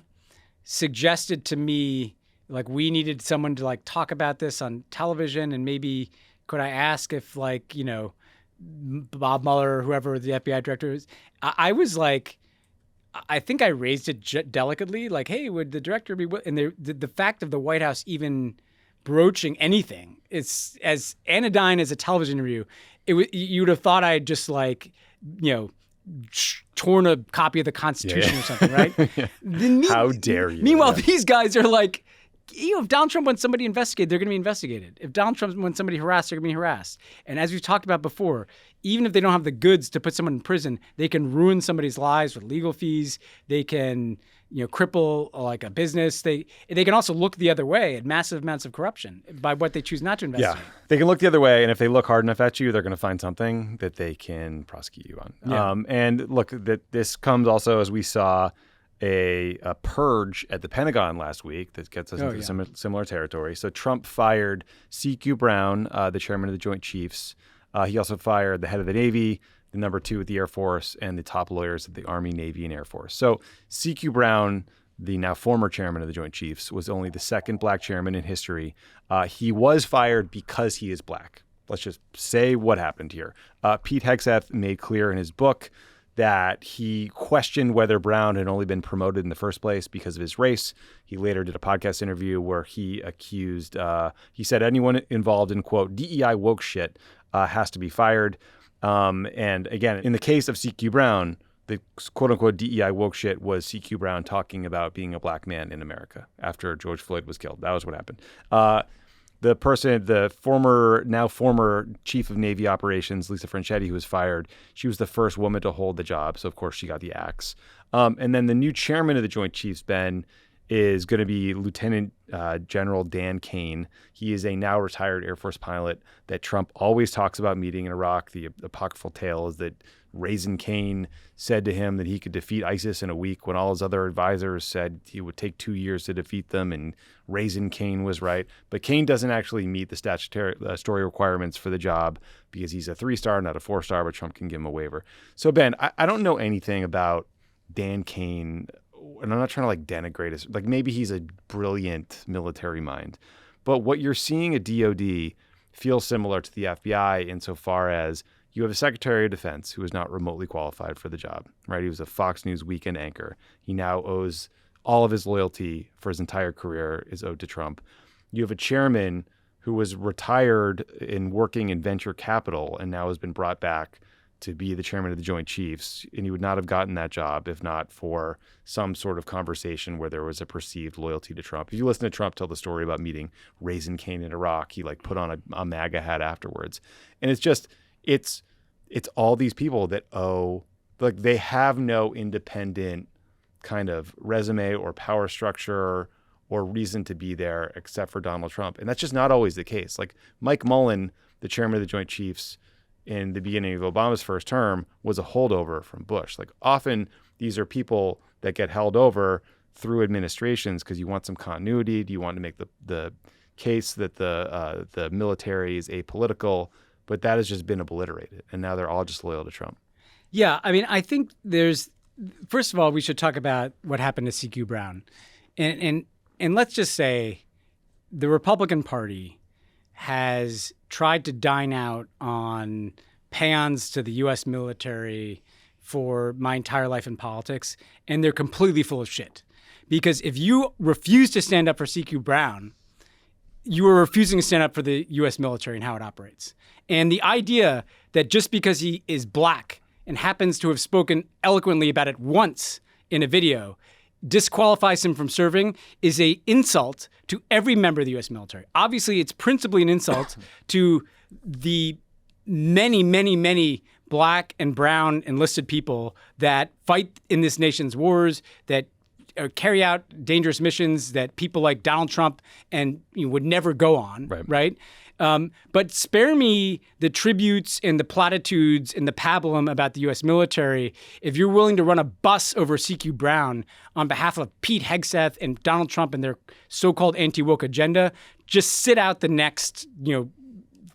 suggested to me we needed someone to talk about this on television, and maybe could I ask if Bob Mueller or whoever the FBI director is. I was I think I raised it delicately, hey, would the director be? And the fact of the White House even broaching anything, it's as anodyne as a television interview. You would have thought I had just torn a copy of the Constitution or something, right? How dare you? Meanwhile, these guys are if Donald Trump wants somebody investigated, they're going to be investigated. If Donald Trump wants somebody harassed, they're going to be harassed. And as we've talked about before, even if they don't have the goods to put someone in prison, they can ruin somebody's lives with legal fees. They can, cripple a business. They can also look the other way at massive amounts of corruption by what they choose not to investigate. Yeah, they can look the other way, and if they look hard enough at you, they're going to find something that they can prosecute you on. Yeah. And look, this comes also as we saw a purge at the Pentagon last week that gets us into similar territory. So Trump fired C.Q. Brown, the chairman of the Joint Chiefs. He also fired the head of the Navy, the number 2 at the Air Force, and the top lawyers at the Army, Navy, and Air Force. So C.Q. Brown, the now former chairman of the Joint Chiefs, was only the second black chairman in history. He was fired because he is black. Let's just say what happened here. Pete Hegseth made clear in his book that he questioned whether Brown had only been promoted in the first place because of his race. He later did a podcast interview where he he said anyone involved in, quote, DEI woke shit has to be fired. And again, in the case of CQ Brown, the quote unquote DEI woke shit was CQ Brown talking about being a black man in America after George Floyd was killed. That was what happened. The now former chief of Navy operations, Lisa Franchetti, who was fired, she was the first woman to hold the job. So, of course, she got the axe. And then the new chairman of the Joint Chiefs, Ben, is going to be Lieutenant General Dan Kane. He is a now retired Air Force pilot that Trump always talks about meeting in Iraq. The apocryphal tale is that Raisin Kane said to him that he could defeat ISIS in a week when all his other advisors said he would take 2 years to defeat them, and Raisin Kane was right. But Kane doesn't actually meet the statutory requirements for the job because he's a 3-star, not a 4-star, but Trump can give him a waiver. So, Ben, I don't know anything about Dan Kane, and I'm not trying to denigrate his, maybe he's a brilliant military mind, but what you're seeing at DOD feels similar to the FBI insofar as you have a Secretary of Defense who is not remotely qualified for the job, right? He was a Fox News weekend anchor. He now owes all of his loyalty for his entire career is owed to Trump. You have a chairman who was retired in working in venture capital and now has been brought back to be the chairman of the Joint Chiefs. And he would not have gotten that job if not for some sort of conversation where there was a perceived loyalty to Trump. If you listen to Trump tell the story about meeting Raisin Kane in Iraq, he put on a MAGA hat afterwards. And it's all these people that owe, they have no independent kind of resume or power structure or reason to be there except for Donald Trump. And that's just not always the case. Mike Mullen, the chairman of the Joint Chiefs in the beginning of Obama's first term, was a holdover from Bush. Often these are people that get held over through administrations because you want some continuity. Do you want to make the case that the military is apolitical? But that has just been obliterated, and now they're all just loyal to Trump. Yeah, I mean, I think first of all, we should talk about what happened to CQ Brown. And let's just say the Republican Party has tried to dine out on paeans to the U.S. military for my entire life in politics, and they're completely full of shit. Because if you refuse to stand up for CQ Brown, you are refusing to stand up for the U.S. military and how it operates. And the idea that just because he is black and happens to have spoken eloquently about it once in a video disqualifies him from serving is an insult to every member of the U.S. military. Obviously, it's principally an insult to the many, many, many black and brown enlisted people that fight in this nation's wars, that carry out dangerous missions that people like Donald Trump and would never go on, right? But spare me the tributes and the platitudes and the pablum about the U.S. military if you're willing to run a bus over CQ Brown on behalf of Pete Hegseth and Donald Trump and their so-called anti-woke agenda. Just sit out the next,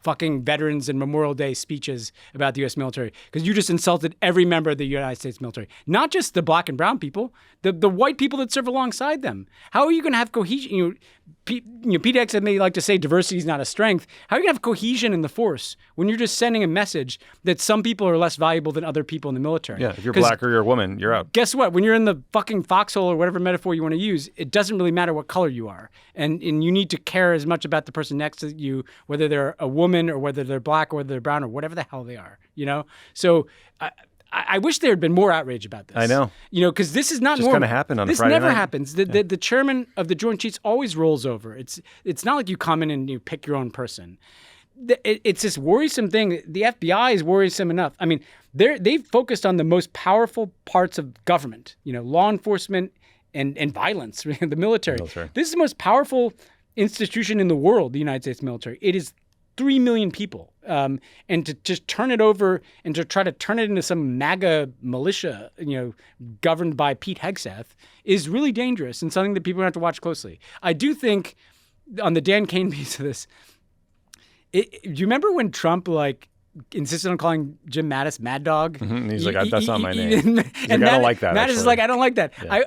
fucking Veterans and Memorial Day speeches about the U.S. military, because you just insulted every member of the United States military, not just the black and brown people, the white people that serve alongside them. How are you going to have cohesion? Pete Hegseth may like to say diversity is not a strength. How are you going to have cohesion in the force when you're just sending a message that some people are less valuable than other people in the military? Yeah, if you're black or you're a woman, you're out. Guess what? When you're in the fucking foxhole or whatever metaphor you want to use, it doesn't really matter what color you are. And you need to care as much about the person next to you, whether they're a woman or whether they're black or whether they're brown or whatever the hell they are, So I wish there had been more outrage about this. I know. Because this is not just kind of happened on this Friday never night. happens. The chairman of the Joint Chiefs always rolls over. It's not like you come in and you pick your own person. It's this worrisome thing. The FBI is worrisome enough. I mean, they've focused on the most powerful parts of government, law enforcement and violence, the military. This is the most powerful institution in the world, the United States military. It is 3 million people. And to just turn it over and to try to turn it into some MAGA militia, governed by Pete Hegseth is really dangerous and something that people have to watch closely. I do think on the Dan Cain piece of this, do you remember when Trump insisted on calling Jim Mattis Mad Dog? Mm-hmm. He's like, that's not my name. He's and like, I don't like that. Mattis is like, I don't like that. Yeah.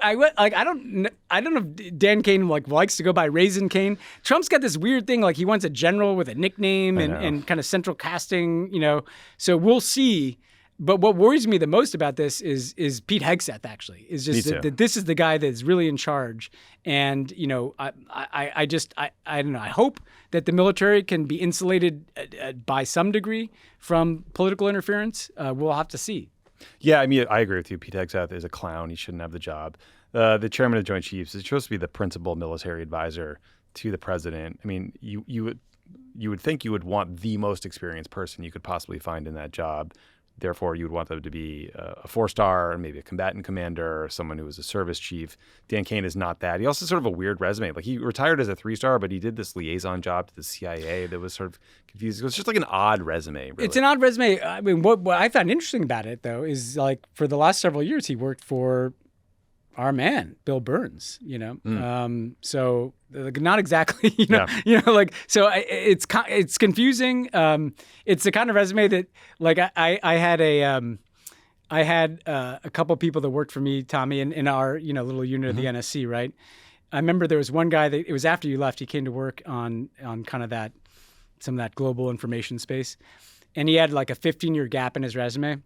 I don't know if Dan Cain likes to go by Raisin Cain. Trump's got this weird thing, he wants a general with a nickname and kind of central casting, So we'll see. But what worries me the most about this is Pete Hegseth, actually, is just that this is the guy that's really in charge. And, I don't know. I hope that the military can be insulated by some degree from political interference. We'll have to see. Yeah, I mean, I agree with you. Pete Hegseth is a clown. He shouldn't have the job. The chairman of the Joint Chiefs is supposed to be the principal military advisor to the president. I mean, you would think you would want the most experienced person you could possibly find in that job. Therefore, you would want them to be a 4-star and maybe a combatant commander or someone who was a service chief. Dan Cain is not that. He also has sort of a weird resume. He retired as a 3-star, but he did this liaison job to the CIA that was sort of confusing. It was just an odd resume, really. It's an odd resume. I mean, what I found interesting about it, though, is for the last several years, he worked for our man, Bill Burns, so not exactly, so it's confusing. It's the kind of resume that I had a couple of people that worked for me, Tommy, in our, little unit of the NSC, right? I remember there was one guy that it was after you left, he came to work on kind of some of that global information space. And he had a 15-year gap in his resume.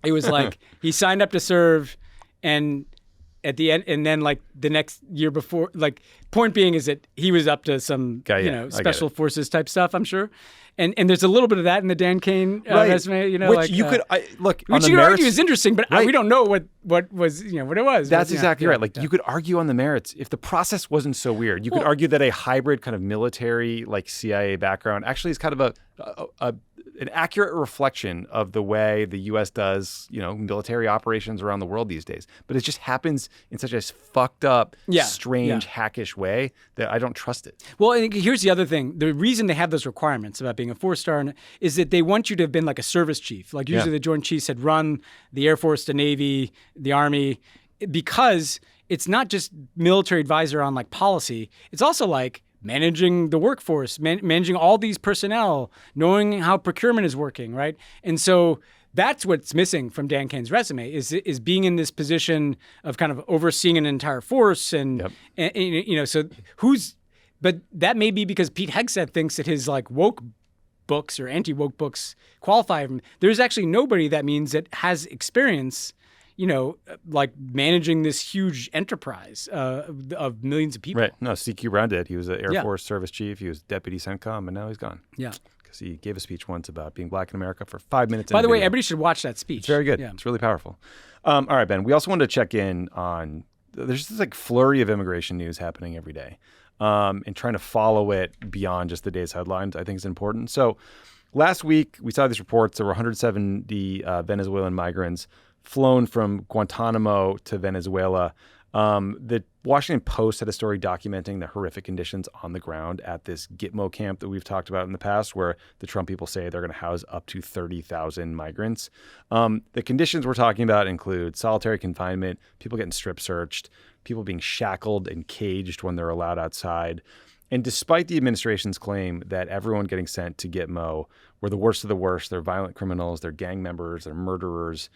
It was he signed up to serve and at the end, and then the next year before, point being is that he was up to some, special forces type stuff, I'm sure. And there's a little bit of that in the Dan Cain resume, Which you could look. Which you could argue is interesting, but we don't know what was, what it was. That's exactly right. You could argue on the merits if the process wasn't so weird. You could argue that a hybrid kind of military, CIA background actually is kind of an accurate reflection of the way the U.S. does, military operations around the world these days. But it just happens in such a fucked up, strange, hackish way that I don't trust it. Well, and here's the other thing. The reason they have those requirements about being a 4-star is that they want you to have been a service chief. Usually the Joint Chiefs had run the Air Force, the Navy, the Army, because it's not just military advisor on policy. It's also managing the workforce, managing all these personnel, knowing how procurement is working, right? And so that's what's missing from Dan Cain's resume is being in this position of kind of overseeing an entire force and so who's But that may be because Pete Hegseth thinks that his like woke books or anti-woke books qualify him. There's actually nobody that means that has experience, like managing this huge enterprise of millions of people. Right. No, CQ Brown did. He was an Air Force service chief. He was deputy CENTCOM, and now he's gone. Yeah. Because he gave a speech once about being black in America for 5 minutes. By the way, everybody should watch that speech. It's very good. Yeah. It's really powerful. All right, Ben, we also wanted to check in on, there's this like flurry of immigration news happening every day. And trying to follow it beyond just the day's headlines, I think is important. So last week, we saw these reports. There were 170 Venezuelan migrants flown from Guantanamo to Venezuela. The Washington Post had a story documenting the horrific conditions on the ground at this Gitmo camp that we've talked about in the past, where the Trump people say they're going to house up to 30,000 migrants. The conditions we're talking about include solitary confinement, people getting strip searched, people being shackled and caged when they're allowed outside. And despite the administration's claim that everyone getting sent to Gitmo were the worst of the worst, they're violent criminals, they're gang members, they're murderers,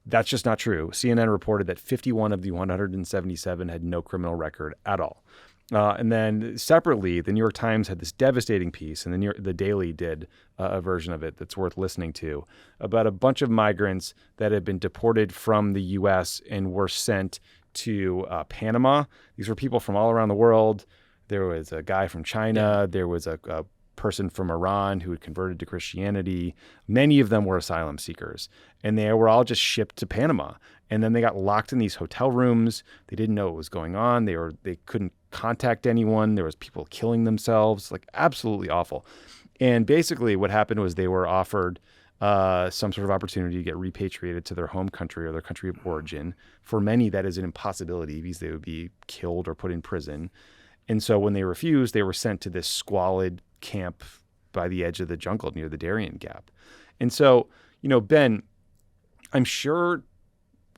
that's just not true. CNN reported that 51 of the 177 had no criminal record at all. And then separately, the New York Times had this devastating piece, and the Daily did a version of it that's worth listening to, about a bunch of migrants that had been deported from the U.S. and were sent to Panama. These were people from all around the world. There was a guy from China. There was a person from Iran who had converted to Christianity. Many of them were asylum seekers, and they were all just shipped to Panama. And then they got locked in these hotel rooms. They didn't know what was going on. They couldn't contact anyone. There was people killing themselves, like absolutely awful. And basically what happened was they were offered some sort of opportunity to get repatriated to their home country or their country of origin. For many, that is an impossibility because they would be killed or put in prison. And so when they refused, they were sent to this squalid camp by the edge of the jungle near the Darien Gap. And so, Ben, I'm sure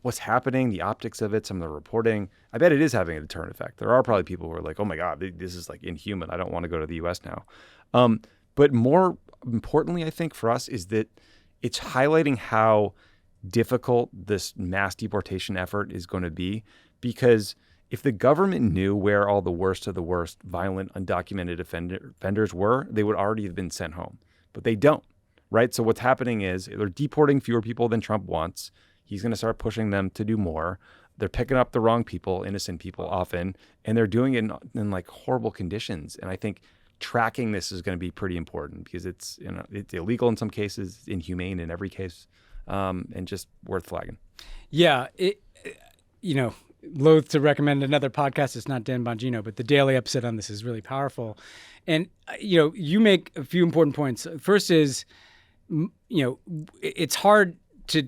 what's happening, the optics of it, some of the reporting, I bet it is having a deterrent effect. There are probably people who are like, oh my God, this is like inhuman. I don't want to go to the U.S. now. But more importantly, I think for us is that it's highlighting how difficult this mass deportation effort is going to be, because if the government knew where all the worst of the worst violent, undocumented offenders were, they would already have been sent home. But they don't, right? So what's happening is they're deporting fewer people than Trump wants. He's going to start pushing them to do more. They're picking up the wrong people, innocent people often, and they're doing it in like horrible conditions. And I think tracking this is going to be pretty important because it's illegal in some cases, inhumane in every case, and just worth flagging. Yeah, loath to recommend another podcast. It's not Dan Bongino, but the Daily episode on this is really powerful. And, you make a few important points. First is, it's hard to,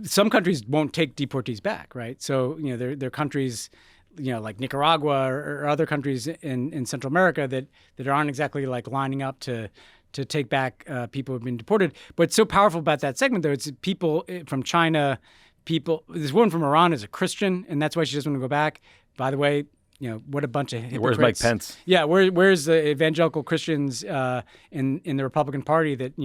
some countries won't take deportees back, right? So, there are countries, like Nicaragua or other countries in Central America that aren't exactly like lining up to take back people who've been deported. But what's so powerful about that segment, though, it's people from China. This woman from Iran is a Christian, and that's why she doesn't want to go back. By the way, what a bunch of hypocrites. Where's Mike Pence? Yeah, where's the evangelical Christians in the Republican Party that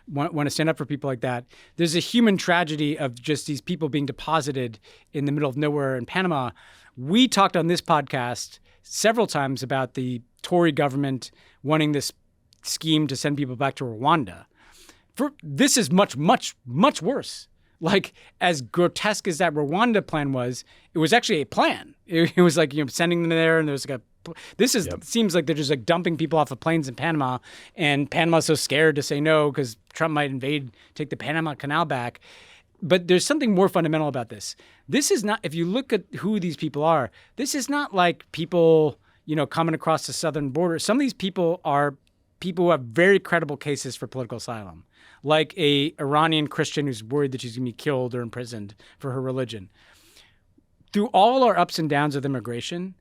want to stand up for people like that? There's a human tragedy of just these people being deposited in the middle of nowhere in Panama. We talked on this podcast several times about the Tory government wanting this scheme to send people back to Rwanda. This is much, much, much worse. Like, as grotesque as that Rwanda plan was, it was actually a plan. It was like, sending them there, and there was like seems like they're just like dumping people off of planes in Panama, and Panama's so scared to say no because Trump might take the Panama Canal back. But there's something more fundamental about this. This is not, if you look at who these people are, this is not like people, coming across the southern border. Some of these people are people who have very credible cases for political asylum, like a Iranian Christian who's worried that she's going to be killed or imprisoned for her religion. Through all our ups and downs of immigration,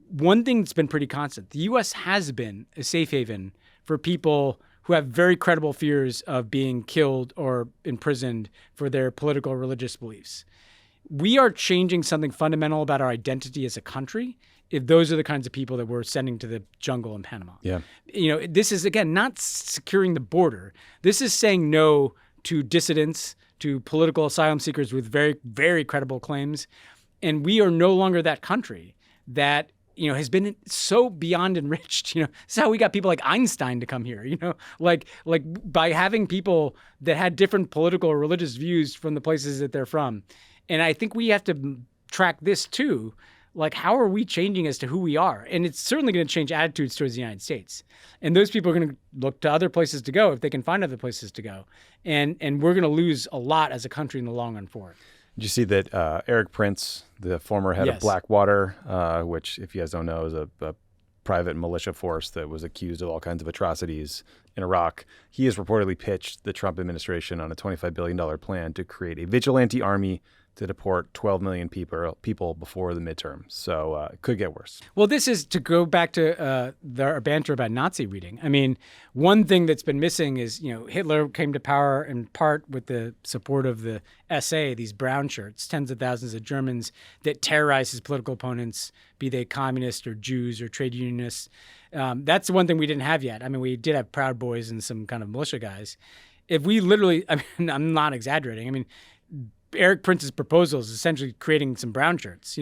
one thing that's been pretty constant, the U.S. has been a safe haven for people who have very credible fears of being killed or imprisoned for their political or religious beliefs. We are changing something fundamental about our identity as a country if those are the kinds of people that we're sending to the jungle in Panama. Yeah. This is, again, not securing the border. This is saying no to dissidents, to political asylum seekers with very, very credible claims. And we are no longer that country that has been so beyond enriched. This is how we got people like Einstein to come here, like by having people that had different political or religious views from the places that they're from. And I think we have to track this too. Like, how are we changing as to who we are? And it's certainly going to change attitudes towards the United States. And those people are going to look to other places to go if they can find other places to go. And we're going to lose a lot as a country in the long run for it. Did you see that Eric Prince, the former head of Blackwater, which, if you guys don't know, is a private militia force that was accused of all kinds of atrocities in Iraq, he has reportedly pitched the Trump administration on a $25 billion plan to create a vigilante army to deport 12 million people before the midterm. So it could get worse. Well, this is to go back to our banter about Nazi reading. I mean, one thing that's been missing is, Hitler came to power in part with the support of the SA, these brown shirts, tens of thousands of Germans that terrorized his political opponents, be they communists or Jews or trade unionists. That's the one thing we didn't have yet. I mean, we did have Proud Boys and some kind of militia guys. If we literally, I'm not exaggerating. I mean, Eric Prince's proposal is essentially creating some brown shirts,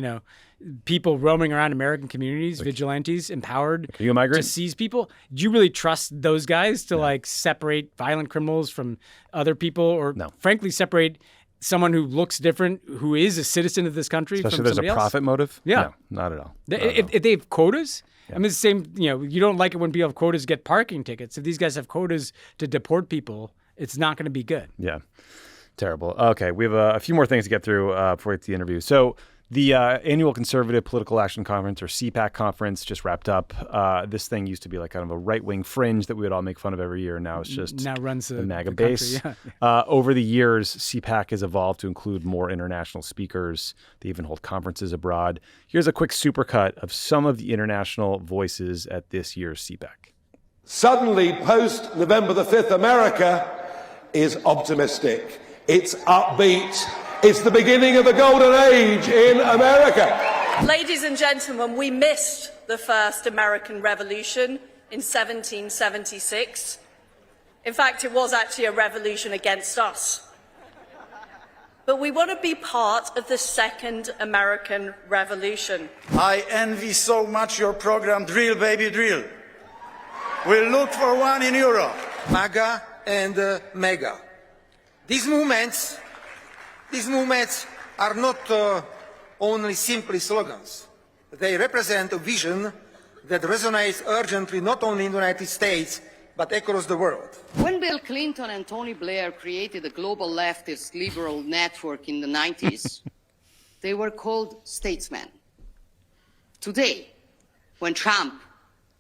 people roaming around American communities, vigilantes, empowered to seize people. Do you really trust those guys to separate violent criminals from other people or frankly separate someone who looks different, who is a citizen of this country Especially from if there's somebody a else? profit motive? Yeah. No, not at all. If they have quotas, I mean, it's the same, you don't like it when people have quotas to get parking tickets. If these guys have quotas to deport people, it's not going to be good. Yeah. Terrible. Okay, we have a few more things to get through before we get to the interview. So the annual Conservative Political Action Conference, or CPAC conference, just wrapped up. This thing used to be like kind of a right-wing fringe that we would all make fun of every year. Now it's just now runs the MAGA the base. country, yeah. Over the years, CPAC has evolved to include more international speakers. They even hold conferences abroad. Here's a quick supercut of some of the international voices at this year's CPAC. Suddenly, post-November the 5th, America is optimistic. It's upbeat. It's the beginning of the golden age in America. Ladies and gentlemen, we missed the first American Revolution in 1776. In fact, it was actually a revolution against us. But we want to be part of the second American Revolution. I envy so much your program, Drill Baby Drill. We'll look for one in Europe. MAGA and MEGA. These movements are not only simply slogans. They represent a vision that resonates urgently not only in the United States, but across the world. When Bill Clinton and Tony Blair created the global leftist liberal network in the 90s, they were called statesmen. Today, when Trump,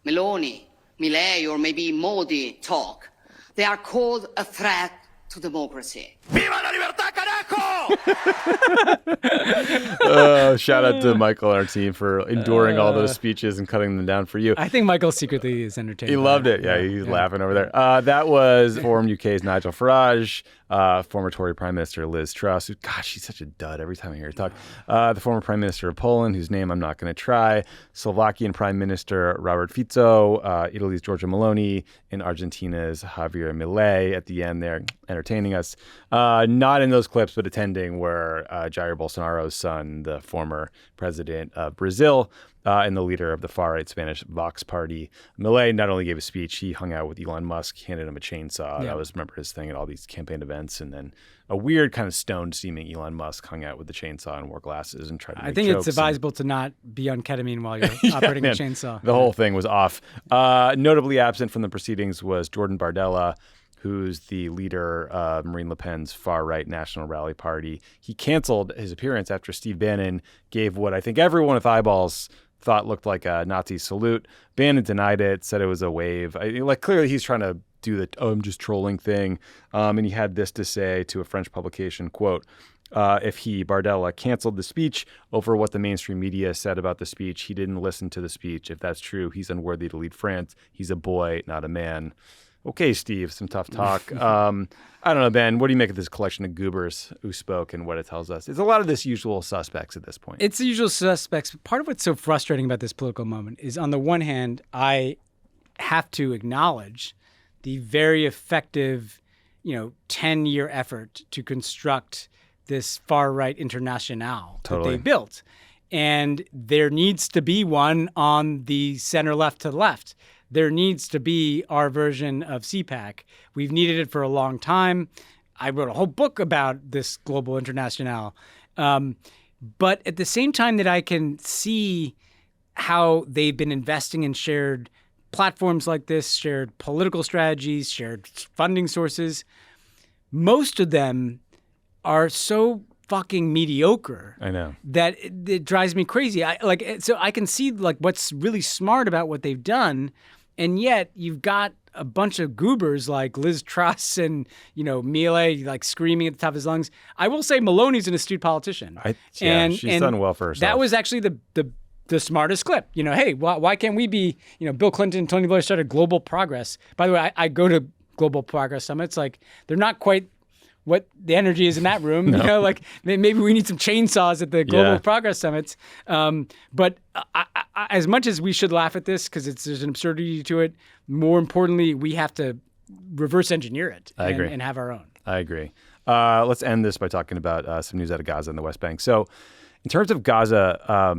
Meloni, Milei, or maybe Modi talk, they are called a threat to democracy. Viva la libertad, carajo! Shout out to Michael and our team for enduring all those speeches and cutting them down for you. I think Michael secretly is entertained. He loved it. Yeah, he's laughing over there. That was Forum UK's Nigel Farage, former Tory Prime Minister Liz Truss. Gosh, she's such a dud every time I hear her talk. The former Prime Minister of Poland, whose name I'm not going to try. Slovakian Prime Minister Robert Fico, Italy's Giorgia Meloni, and Argentina's Javier Milei at the end there, entertaining us. Not in those clips, but attending were Jair Bolsonaro's son, the former president of Brazil, and the leader of the far-right Spanish Vox party. Milei not only gave a speech, he hung out with Elon Musk, handed him a chainsaw. Yeah. That was, remember, his thing at all these campaign events. And then a weird kind of stoned-seeming Elon Musk hung out with the chainsaw and wore glasses and tried to make I think jokes. it's advisable to not be on ketamine while you're operating a chainsaw. The whole thing was off. Notably absent from the proceedings was Jordan Bardella, who's the leader of Marine Le Pen's far-right National Rally Party. He canceled his appearance after Steve Bannon gave what I think everyone with eyeballs thought looked like a Nazi salute. Bannon denied it, said it was a wave. Clearly he's trying to do the, I'm just trolling thing. And he had this to say to a French publication, quote, if Bardella, canceled the speech over what the mainstream media said about the speech, he didn't listen to the speech. If that's true, he's unworthy to lead France. He's a boy, not a man. Okay, Steve, some tough talk. I don't know, Ben, what do you make of this collection of goobers who spoke and what it tells us? It's a lot of this usual suspects at this point. It's the usual suspects. Part of what's so frustrating about this political moment is, on the one hand, I have to acknowledge the very effective, 10-year effort to construct this far-right internationale that they built. And there needs to be one on the center left to the left. There needs to be our version of CPAC. We've needed it for a long time. I wrote a whole book about this global international. But at the same time that I can see how they've been investing in shared platforms like this, shared political strategies, shared funding sources, most of them are so fucking mediocre. I know. That it drives me crazy. So I can see like what's really smart about what they've done, and yet you've got a bunch of goobers like Liz Truss and, Miele like screaming at the top of his lungs. I will say Maloney's an astute politician. She's done well for herself. That was actually the smartest clip. Hey, why can't we be, Bill Clinton and Tony Blair started Global Progress. By the way, I go to Global Progress summits. Like, they're not quite what the energy is in that room. No. Maybe we need some chainsaws at the Global Progress summits. But as much as we should laugh at this because there's an absurdity to it, more importantly, we have to reverse engineer it and have our own. I agree. Let's end this by talking about some news out of Gaza and the West Bank. So in terms of Gaza,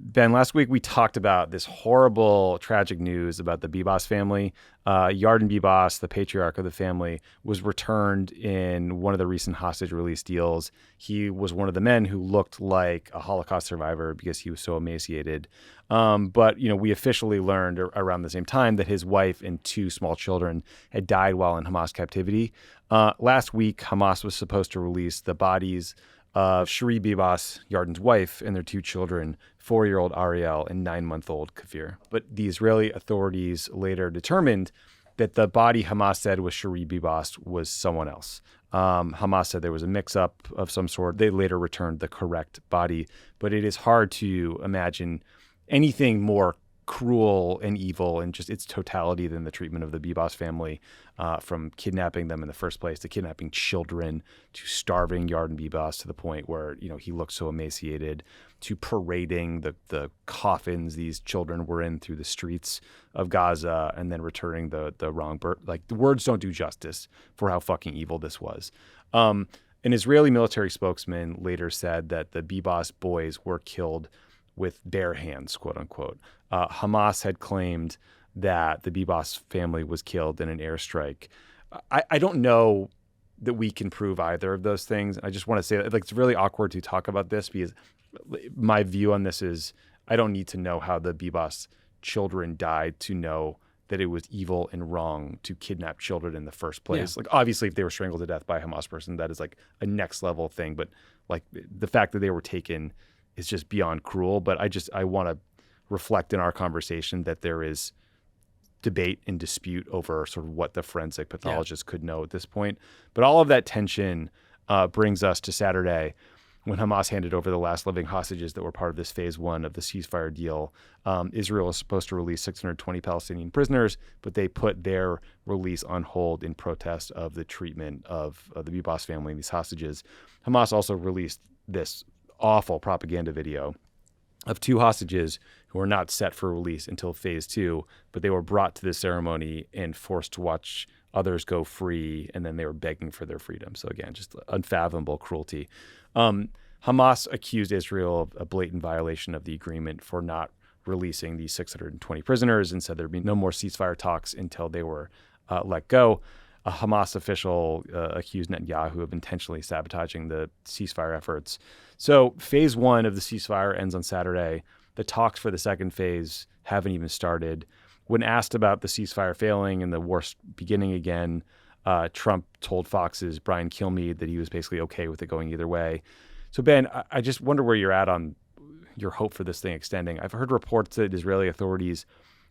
Ben, last week we talked about this horrible, tragic news about the Bibas family. Yarden Bibas, the patriarch of the family, was returned in one of the recent hostage release deals. He was one of the men who looked like a Holocaust survivor because he was so emaciated. But we officially learned around the same time that his wife and 2 small children had died while in Hamas captivity. Last week, Hamas was supposed to release the bodies of Cherie Bibas, Yarden's wife, and their 2 children, 4-year-old Ariel and 9-month-old Kafir. But the Israeli authorities later determined that the body Hamas said was Cherie Bibas was someone else. Hamas said there was a mix-up of some sort. They later returned the correct body. But it is hard to imagine anything more cruel and evil in just its totality than the treatment of the Bibas family, from kidnapping them in the first place to kidnapping children to starving Yarden Bibas to the point where he looked so emaciated, to parading the coffins these children were in through the streets of Gaza and then returning the wrong birth. Like, the words don't do justice for how fucking evil this was. An Israeli military spokesman later said that the Bibas boys were killed with bare hands, quote unquote. Hamas had claimed that the Bibas family was killed in an airstrike. I don't know that we can prove either of those things. I just want to say that it's really awkward to talk about this because my view on this is I don't need to know how the Bibas children died to know that it was evil and wrong to kidnap children in the first place. Yeah. Obviously, if they were strangled to death by a Hamas person, that is a next level thing. But the fact that they were taken is just beyond cruel. But I want to reflect in our conversation that there is debate and dispute over sort of what the forensic pathologist could know at this point. But all of that tension brings us to Saturday, when Hamas handed over the last living hostages that were part of this phase 1 of the ceasefire deal. Israel is supposed to release 620 Palestinian prisoners, but they put their release on hold in protest of the treatment of the Bibas family and these hostages. Hamas also released this awful propaganda video of 2 hostages who were not set for release until phase 2, but they were brought to the ceremony and forced to watch others go free, and then they were begging for their freedom. So again, just unfathomable cruelty. Hamas accused Israel of a blatant violation of the agreement for not releasing these 620 prisoners and said there'd be no more ceasefire talks until they were let go. A Hamas official accused Netanyahu of intentionally sabotaging the ceasefire efforts. So phase 1 of the ceasefire ends on Saturday. The talks for the second phase haven't even started. When asked about the ceasefire failing and the war beginning again, Trump told Fox's Brian Kilmeade that he was basically okay with it going either way. So, Ben, I just wonder where you're at on your hope for this thing extending. I've heard reports that Israeli authorities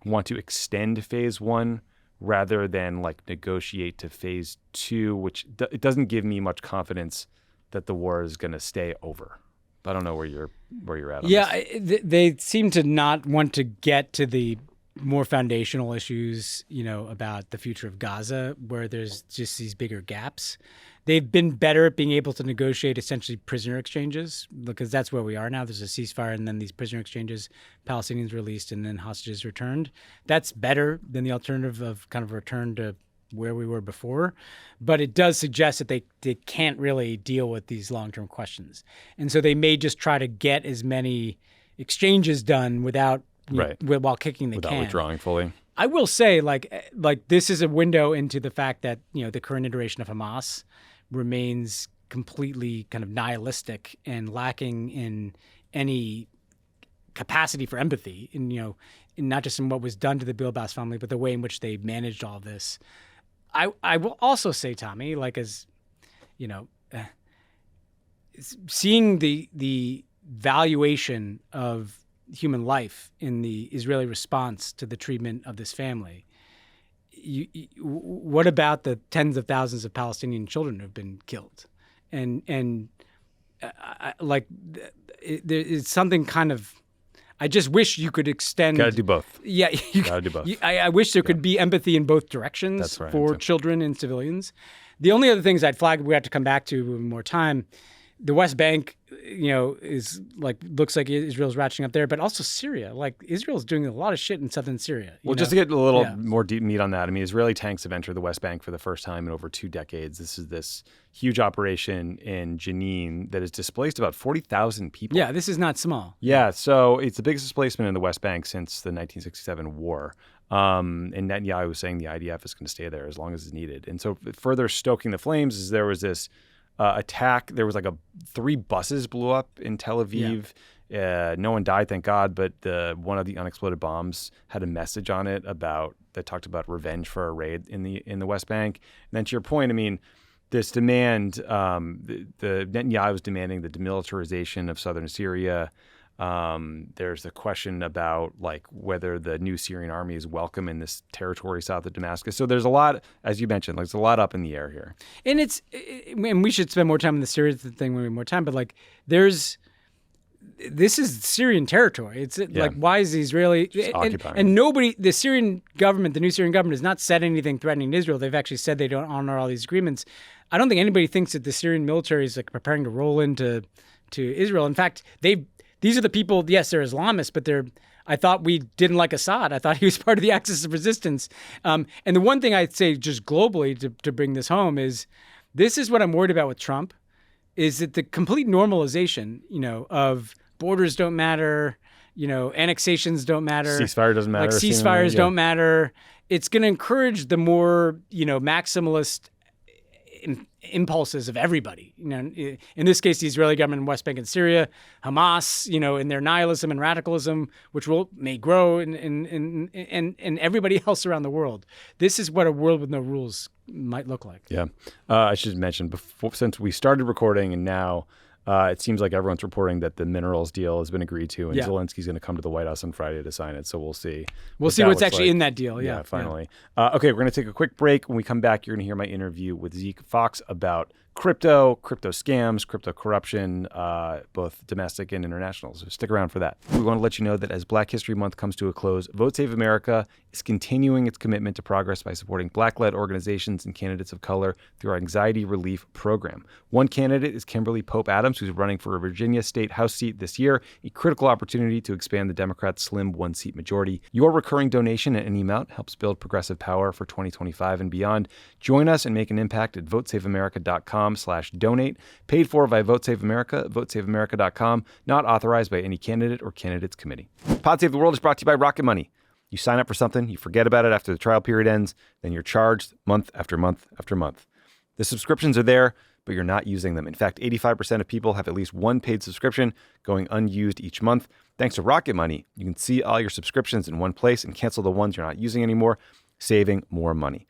want to extend phase 1 rather than negotiate to phase 2, which it doesn't give me much confidence that the war is going to stay over. I don't know where you're at on this. They seem to not want to get to the more foundational issues, about the future of Gaza, where there's just these bigger gaps. They've been better at being able to negotiate essentially prisoner exchanges, because that's where we are now. There's a ceasefire and then these prisoner exchanges, Palestinians released and then hostages returned. That's better than the alternative of kind of return to where we were before. But it does suggest that they can't really deal with these long-term questions. And so they may just try to get as many exchanges done without while kicking the without can. withdrawing fully. I will say, like this is a window into the fact that the current iteration of Hamas remains completely kind of nihilistic and lacking in any capacity for empathy, and not just in what was done to the Bilbas family, but the way in which they managed all this. I will also say, Tommy, like as seeing the valuation of human life in the Israeli response to the treatment of this family. What about the tens of thousands of Palestinian children who have been killed? It's something kind of. I just wish you could extend. Got to do both. Yeah, got to do both. I wish there could be empathy in both directions for children and civilians. The only other things I'd flag, we have to come back to in more time. The West Bank, is looks like Israel's ratcheting up there, but also Syria. Like Israel's doing a lot of shit in southern Syria. Well, just to get a little more deep meat on that, I mean, Israeli tanks have entered the West Bank for the first time in over 2 decades. This is this huge operation in Jenin that has displaced about 40,000 people. Yeah, this is not small. Yeah, so it's the biggest displacement in the West Bank since the 1967 war. And Netanyahu was saying the IDF is going to stay there as long as it's needed. And so further stoking the flames is there was this attack. There was 3 buses blew up in Tel Aviv. Yeah. No one died, thank God, but one of the unexploded bombs had a message on it that talked about revenge for a raid in the West Bank. And then to your point, I mean, this demand, the Netanyahu was demanding the demilitarization of southern Syria. There's the question about whether the new Syrian army is welcome in this territory south of Damascus. So there's a lot, as you mentioned, there's a lot up in the air here. And and we should spend more time on the Syria thing when we have more time, but this is Syrian territory. It's why is the Israeli and nobody, the Syrian government, the new Syrian government has not said anything threatening Israel. They've actually said they don't honor all these agreements. I don't think anybody thinks that the Syrian military is preparing to roll into Israel. In fact, these are the people, yes, they're Islamists, but I thought we didn't like Assad. I thought he was part of the axis of resistance. And the one thing I'd say just globally to bring this home is this is what I'm worried about with Trump, is that the complete normalization, of borders don't matter, annexations don't matter. Ceasefire doesn't matter. Ceasefires don't matter. It's going to encourage the more, maximalist impulses of everybody. In this case, the Israeli government in West Bank and Syria, Hamas, in their nihilism and radicalism, which may grow, and everybody else around the world. This is what a world with no rules might look like. Yeah. I should mention, since we started recording and now it seems like everyone's reporting that the minerals deal has been agreed to, and Zelensky's going to come to the White House on Friday to sign it. So we'll see. We'll see what's actually in that deal. Yeah, finally. Yeah. Okay, we're going to take a quick break. When we come back, you're going to hear my interview with Zeke Faux about crypto scams, crypto corruption, both domestic and international. So stick around for that. We want to let you know that as Black History Month comes to a close, Vote Save America is continuing its commitment to progress by supporting Black-led organizations and candidates of color through our anxiety relief program. One candidate is Kimberly Pope Adams, who's running for a Virginia state House seat this year, a critical opportunity to expand the Democrats' slim one-seat majority. Your recurring donation at any amount helps build progressive power for 2025 and beyond. Join us and make an impact at votesaveamerica.com/donate. Paid for by Vote Save America, votesaveamerica.com. Not authorized by any candidate or candidates committee. Pod Save the World is brought to you by Rocket Money. You sign up for something, you forget about it after the trial period ends, then you're charged month after month after month. The subscriptions are there, but you're not using them. In fact, 85% of people have at least one paid subscription going unused each month. Thanks to Rocket Money, you can see all your subscriptions in one place and cancel the ones you're not using anymore, saving more money.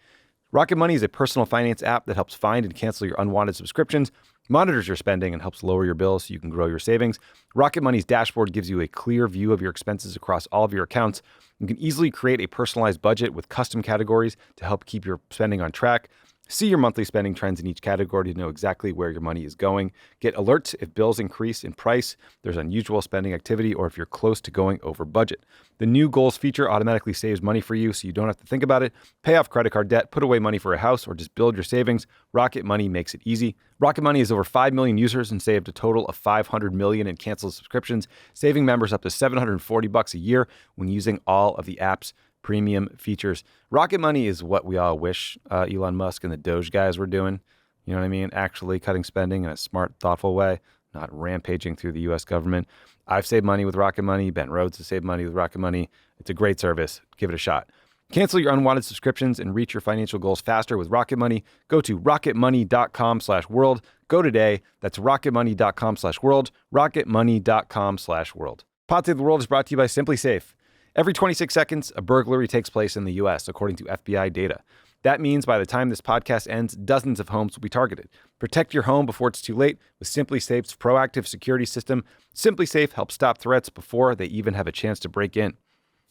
Rocket Money is a personal finance app that helps find and cancel your unwanted subscriptions, monitors your spending, and helps lower your bills so you can grow your savings. Rocket Money's dashboard gives you a clear view of your expenses across all of your accounts. You can easily create a personalized budget with custom categories to help keep your spending on track. See your monthly spending trends in each category to know exactly where your money is going. Get alerts if bills increase in price, there's unusual spending activity, or if you're close to going over budget. The new goals feature automatically saves money for you so you don't have to think about it. Pay off credit card debt, put away money for a house, or just build your savings. Rocket Money makes it easy. Rocket Money has over 5 million users and saved a total of $500 million in canceled subscriptions, saving members up to $740 a year when using all of the app's premium features. Rocket Money is what we all wish Elon Musk and the Doge guys were doing. You know what I mean? Actually cutting spending in a smart, thoughtful way. not rampaging through the U.S. government. I've saved money with Rocket Money. Ben Rhodes has saved money with Rocket Money. It's a great service. Give it a shot. Cancel your unwanted subscriptions and reach your financial goals faster with Rocket Money. Go to rocketmoney.com/world. Go today. That's rocketmoney.com/world. rocketmoney.com/world. Pod Save the World is brought to you by Simply Safe. Every 26 seconds, a burglary takes place in the U.S., according to FBI data. That means by the time this podcast ends, dozens of homes will be targeted. Protect your home before it's too late with Simply Safe's proactive security system. Simply Safe helps stop threats before they even have a chance to break in.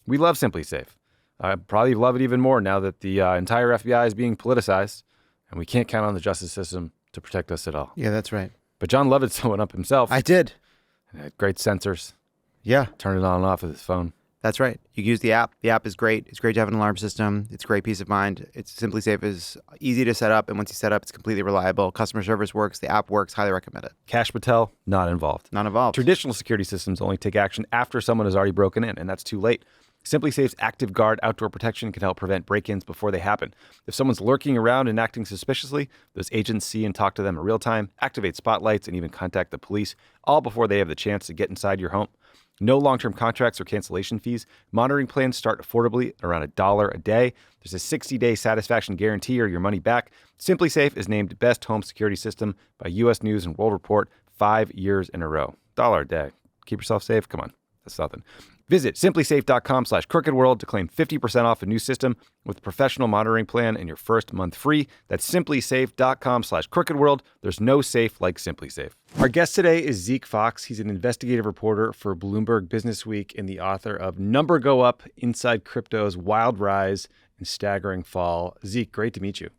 We love Simply Safe. I probably love it even more now that the entire FBI is being politicized, and we can't count on the justice system to protect us at all. Yeah, that's right. But John Lovett set one up himself. I did. And had great sensors. Yeah. Turn it on and off with his phone. That's right. You can use the app. The app is great. It's great to have an alarm system. It's great peace of mind. It's Simply Safe is easy to set up, and once you set up, it's completely reliable. Customer service works. The app works. Highly recommend it. Cash Patel, not involved. Not involved. Traditional security systems only take action after someone has already broken in, and that's too late. Simply Safe's Active Guard outdoor protection can help prevent break-ins before they happen. If someone's lurking around and acting suspiciously, those agents see and talk to them in real time, activate spotlights, and even contact the police, all before they have the chance to get inside your home. No long-term contracts or cancellation fees. Monitoring plans start affordably, around $1 a day. There's a 60-day satisfaction guarantee or your money back. Simply Safe is named Best Home Security System by U.S. News and World Report 5 years in a row. $1 a day. Keep yourself safe. Come on. That's nothing. Visit simplysafe.com/crookedworld to claim 50% off a new system with a professional monitoring plan and your first month free. That's simplysafe.com/crookedworld. There's no safe like Simply Safe. Our guest today is Zeke Faux. He's an investigative reporter for Bloomberg Businessweek and the author of Number Go Up, Inside Crypto's Wild Rise and Staggering Fall. Zeke, great to meet you.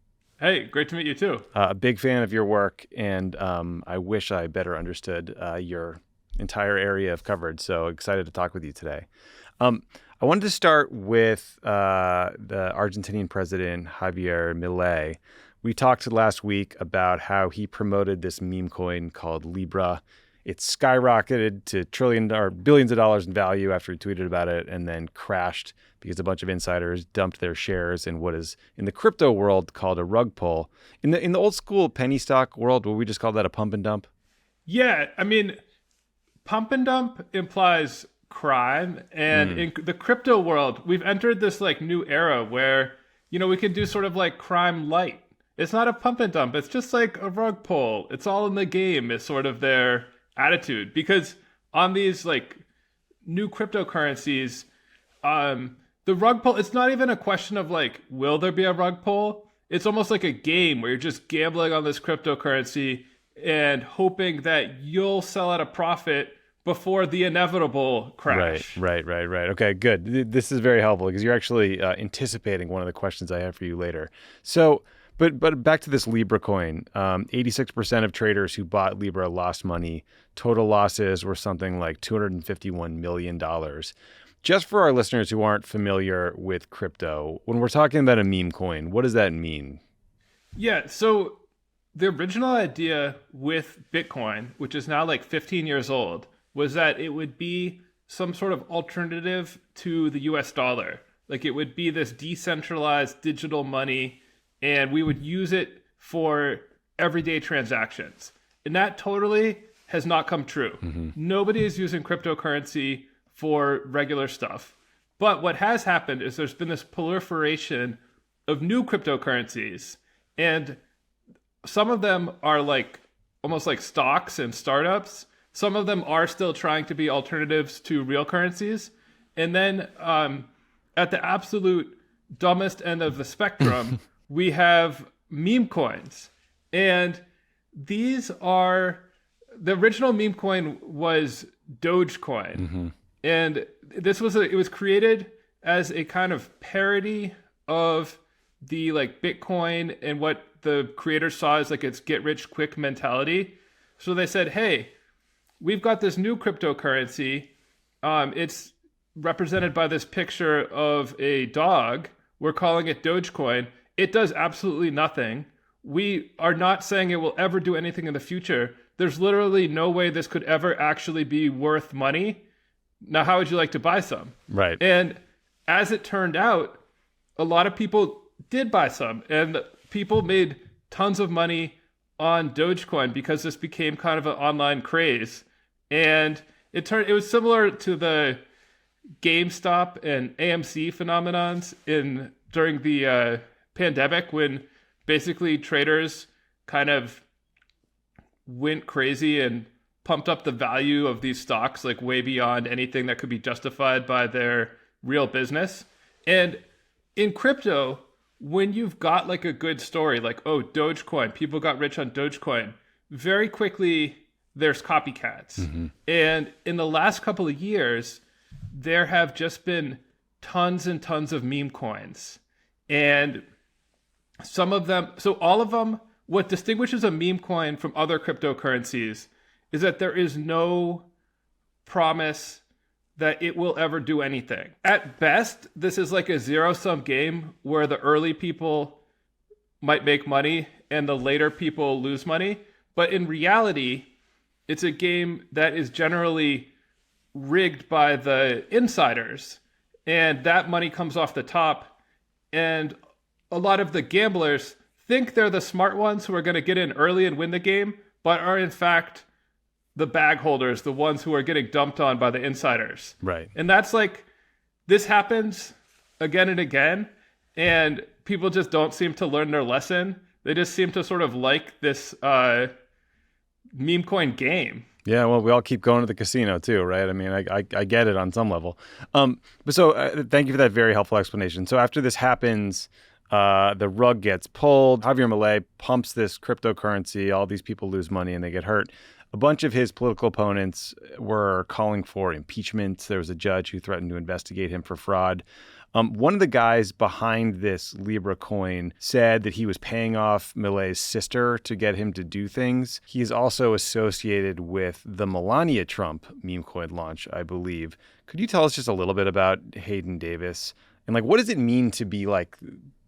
Hey, great to meet you too. A big fan of your work, and I wish I better understood your entire area of coverage. So excited to talk with you today. I wanted to start with the Argentinian president, Javier Milei. We talked last week about how he promoted this meme coin called Libra. It skyrocketed to billions of dollars in value after he tweeted about it, and then crashed because a bunch of insiders dumped their shares in what is in the crypto world called a rug pull. In the old school penny stock world, would we just call that a pump and dump? Yeah, I mean, pump and dump implies crime, and in the crypto world, we've entered this like new era where, you know, we can do sort of like crime light. It's not a pump and dump. It's just like a rug pull. It's all in the game is sort of their attitude, because on these like new cryptocurrencies, the rug pull, it's not even a question of like, will there be a rug pull? It's almost like a game where you're just gambling on this cryptocurrency and hoping that you'll sell at a profit before the inevitable crash. Right. Okay, good. This is very helpful because you're actually anticipating one of the questions I have for you later. So, but back to this Libra coin. 86% of traders who bought Libra lost money. Total losses were something like $251 million. Just for our listeners who aren't familiar with crypto, when we're talking about a meme coin, what does that mean? Yeah, so the original idea with Bitcoin, which is now like 15 years old, was that it would be some sort of alternative to the US dollar. Like it would be this decentralized digital money, and we would use it for everyday transactions. And that totally has not come true. Nobody is using cryptocurrency for regular stuff. But what has happened is there's been this proliferation of new cryptocurrencies, and some of them are like almost like stocks and startups. Some of them are still trying to be alternatives to real currencies. And then at the absolute dumbest end of the spectrum, we have meme coins. And these are, the original meme coin was Dogecoin. And it was created as a kind of parody of the like Bitcoin and what the creators saw as like its get rich quick mentality. So they said, hey, we've got this new cryptocurrency. It's represented by this picture of a dog. We're calling it Dogecoin. It does absolutely nothing. We are not saying it will ever do anything in the future. There's literally no way this could ever actually be worth money. Now, how would you like to buy some? Right. And as it turned out, a lot of people did buy some, and people made tons of money on Dogecoin because this became kind of an online craze. And it was similar to the GameStop and AMC phenomenons during the pandemic, when basically traders kind of went crazy and pumped up the value of these stocks like way beyond anything that could be justified by their real business. And in crypto, when you've got like a good story, like, oh, Dogecoin, people got rich on Dogecoin, very quickly there's copycats. Mm-hmm. And in the last couple of years, there have just been tons and tons of meme coins. And some of them, so all of them, what distinguishes a meme coin from other cryptocurrencies is that there is no promise that it will ever do anything. At best, this is like a zero-sum game where the early people might make money and the later people lose money. But in reality, it's a game that is generally rigged by the insiders, and that money comes off the top. And a lot of the gamblers think they're the smart ones who are going to get in early and win the game, but are in fact the bag holders, the ones who are getting dumped on by the insiders. Right. And that's like, this happens again and again, and people just don't seem to learn their lesson. They just seem to sort of like this meme coin game. Yeah, well, we all keep going to the casino too, right? I mean, I get it on some level. But so thank you for that very helpful explanation. So after this happens, the rug gets pulled. Javier Milei pumps this cryptocurrency. All these people lose money and they get hurt. A bunch of his political opponents were calling for impeachment. There was a judge who threatened to investigate him for fraud. One of the guys behind this Libra coin said that he was paying off Milei's sister to get him to do things. He is also associated with the Melania Trump meme coin launch, I believe. Could you tell us just a little bit about Hayden Davis? And like, what does it mean to be like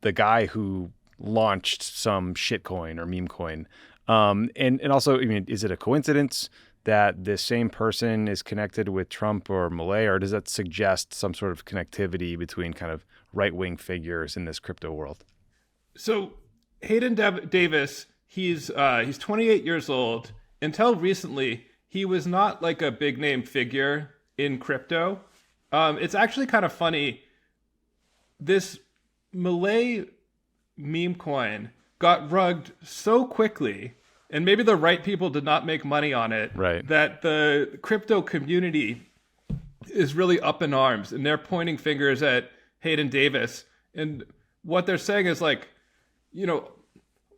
the guy who launched some shitcoin or meme coin? And also, I mean, is it a coincidence that this same person is connected with Trump or Milei, or does that suggest some sort of connectivity between kind of right-wing figures in this crypto world? So Hayden Davis, he's 28 years old. Until recently, he was not like a big name figure in crypto. It's actually kind of funny. This Milei meme coin got rugged so quickly, and maybe the right people did not make money on it, right, that the crypto community is really up in arms, and they're pointing fingers at Hayden Davis. And what they're saying is like, you know,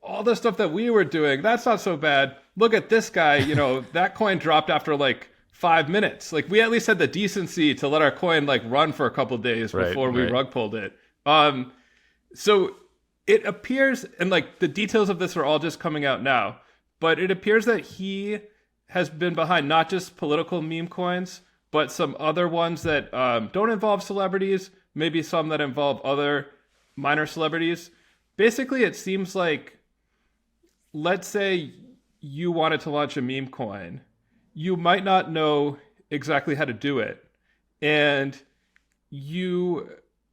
all the stuff that we were doing, that's not so bad. Look at this guy, you know, that coin dropped after like 5 minutes. Like, we at least had the decency to let our coin like run for a couple of days before we rug pulled it. So it appears, and like the details of this are all just coming out now, but it appears that he has been behind not just political meme coins, but some other ones that don't involve celebrities, maybe some that involve other minor celebrities. Basically, it seems like, let's say you wanted to launch a meme coin. You might not know exactly how to do it. And you,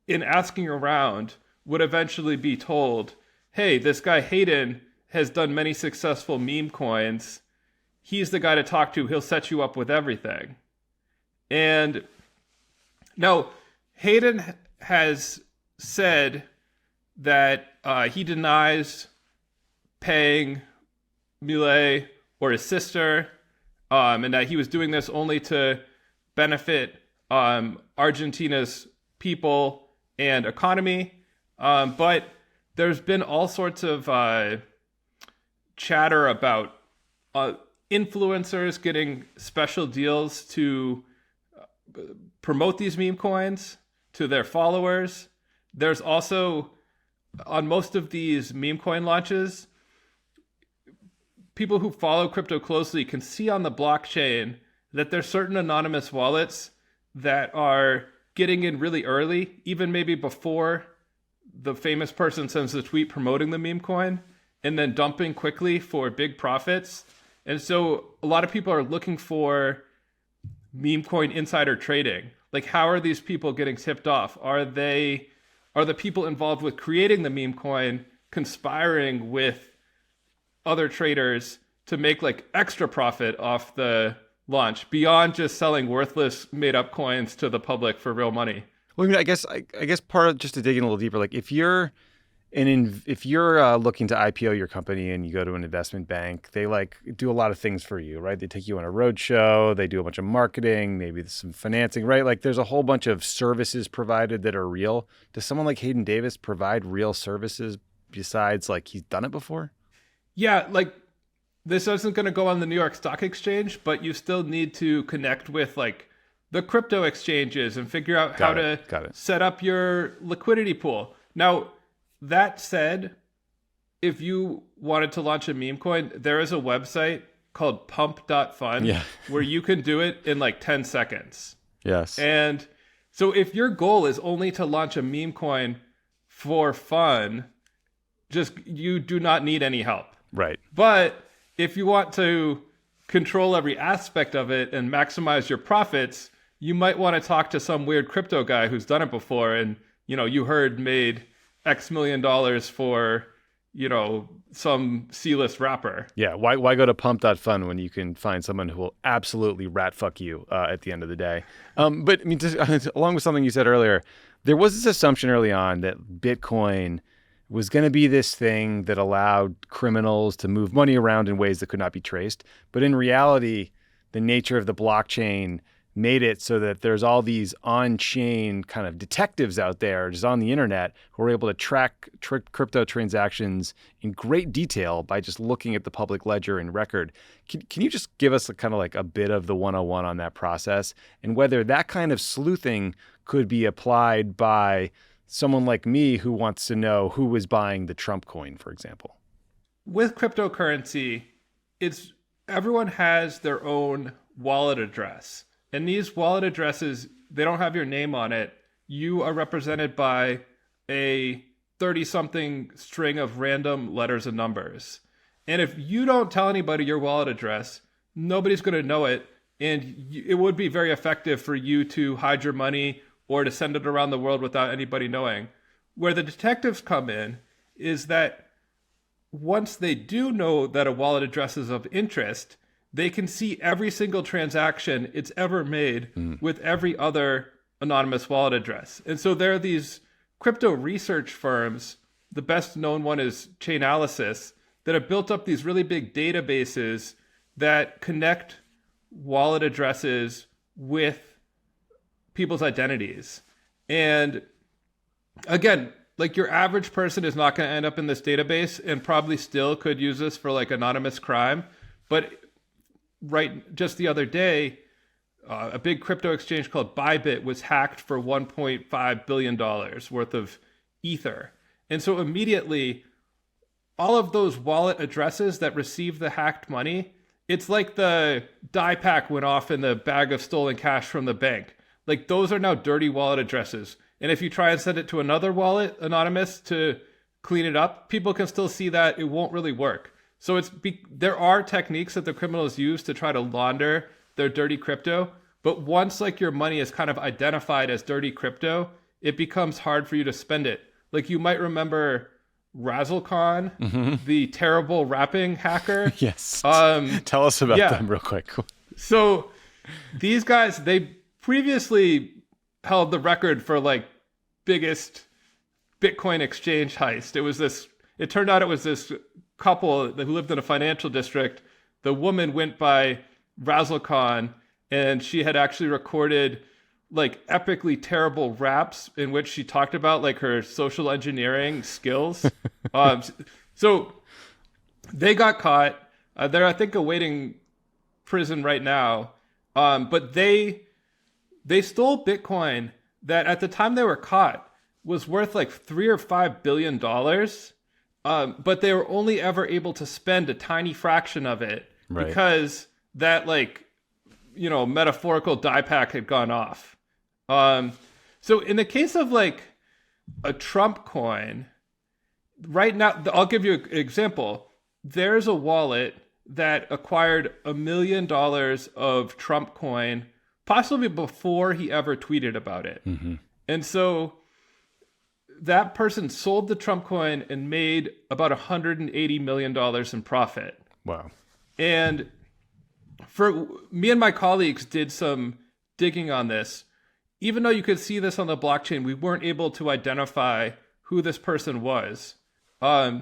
in asking around, would eventually be told, hey, this guy Hayden has done many successful meme coins. He's the guy to talk to. He'll set you up with everything. And now Hayden has said that he denies paying Milei or his sister, and that he was doing this only to benefit Argentina's people and economy. But there's been all sorts of chatter about influencers getting special deals to promote these meme coins to their followers. There's also, on most of these meme coin launches, people who follow crypto closely can see on the blockchain that there's certain anonymous wallets that are getting in really early, even maybe before the famous person sends the tweet promoting the meme coin, and then dumping quickly for big profits. And so a lot of people are looking for meme coin insider trading. Like, how are these people getting tipped off? Are the people involved with creating the meme coin conspiring with other traders to make like extra profit off the launch beyond just selling worthless made up coins to the public for real money. Well, I mean, I guess part of, just to dig in a little deeper, like if you're looking to IPO your company and you go to an investment bank, they like do a lot of things for you, right? They take you on a road show, they do a bunch of marketing, maybe some financing, right? Like there's a whole bunch of services provided that are real. Does someone like Hayden Davis provide real services besides like he's done it before? Yeah, like this isn't going to go on the New York Stock Exchange, but you still need to connect with like the crypto exchanges and figure out how to set up your liquidity pool. Now, that said, if you wanted to launch a meme coin, there is a website called pump.fun where you can do it in like 10 seconds. Yes. And so if your goal is only to launch a meme coin for fun, you do not need any help. Right. But if you want to control every aspect of it and maximize your profits, you might want to talk to some weird crypto guy who's done it before and, you heard made X million dollars for, some C-list rapper. Yeah. Why go to pump.fun when you can find someone who will absolutely rat fuck you at the end of the day? But I mean, along with something you said earlier, there was this assumption early on that Bitcoin was going to be this thing that allowed criminals to move money around in ways that could not be traced. But in reality, the nature of the blockchain made it so that there's all these on-chain kind of detectives out there just on the internet who are able to track crypto transactions in great detail by just looking at the public ledger and record. Can you just give us kind of like a bit of the 101 on that process and whether that kind of sleuthing could be applied by someone like me who wants to know who was buying the Trump coin, for example? With cryptocurrency, everyone has their own wallet address. And these wallet addresses, they don't have your name on it. You are represented by a 30-something string of random letters and numbers. And if you don't tell anybody your wallet address, nobody's going to know it. And it would be very effective for you to hide your money or to send it around the world without anybody knowing. Where the detectives come in is that once they do know that a wallet address is of interest, they can see every single transaction it's ever made with every other anonymous wallet address. And so there are these crypto research firms, the best known one is Chainalysis, that have built up these really big databases that connect wallet addresses with people's identities. And again, like your average person is not going to end up in this database and probably still could use this for like anonymous crime. But just the other day, a big crypto exchange called Bybit was hacked for $1.5 billion worth of Ether. And so immediately, all of those wallet addresses that received the hacked money, it's like the die pack went off in the bag of stolen cash from the bank. Like those are now dirty wallet addresses. And if you try and send it to another wallet, anonymous, to clean it up, people can still see that it won't really work. So there are techniques that the criminals use to try to launder their dirty crypto. But once like your money is kind of identified as dirty crypto, it becomes hard for you to spend it. Like you might remember Razzlecon, the terrible rapping hacker. Yes. Tell us about them real quick. So these guys, they previously held the record for like biggest Bitcoin exchange heist. It turned out it was this couple who lived in a financial district. The woman went by Razzlecon and she had actually recorded like epically terrible raps in which she talked about like her social engineering skills. So they got caught. They're, I think, awaiting prison right now. But they stole Bitcoin that at the time they were caught was worth like $3 or $5 billion. But they were only ever able to spend a tiny fraction of it because that metaphorical die pack had gone off. So in the case of like a Trump coin, right now, I'll give you an example. There's a wallet that acquired $1 million of Trump coin, possibly before he ever tweeted about it. And so that person sold the Trump coin and made about $180 million in profit. Wow. And for me and my colleagues did some digging on this. Even though you could see this on the blockchain, we weren't able to identify who this person was. A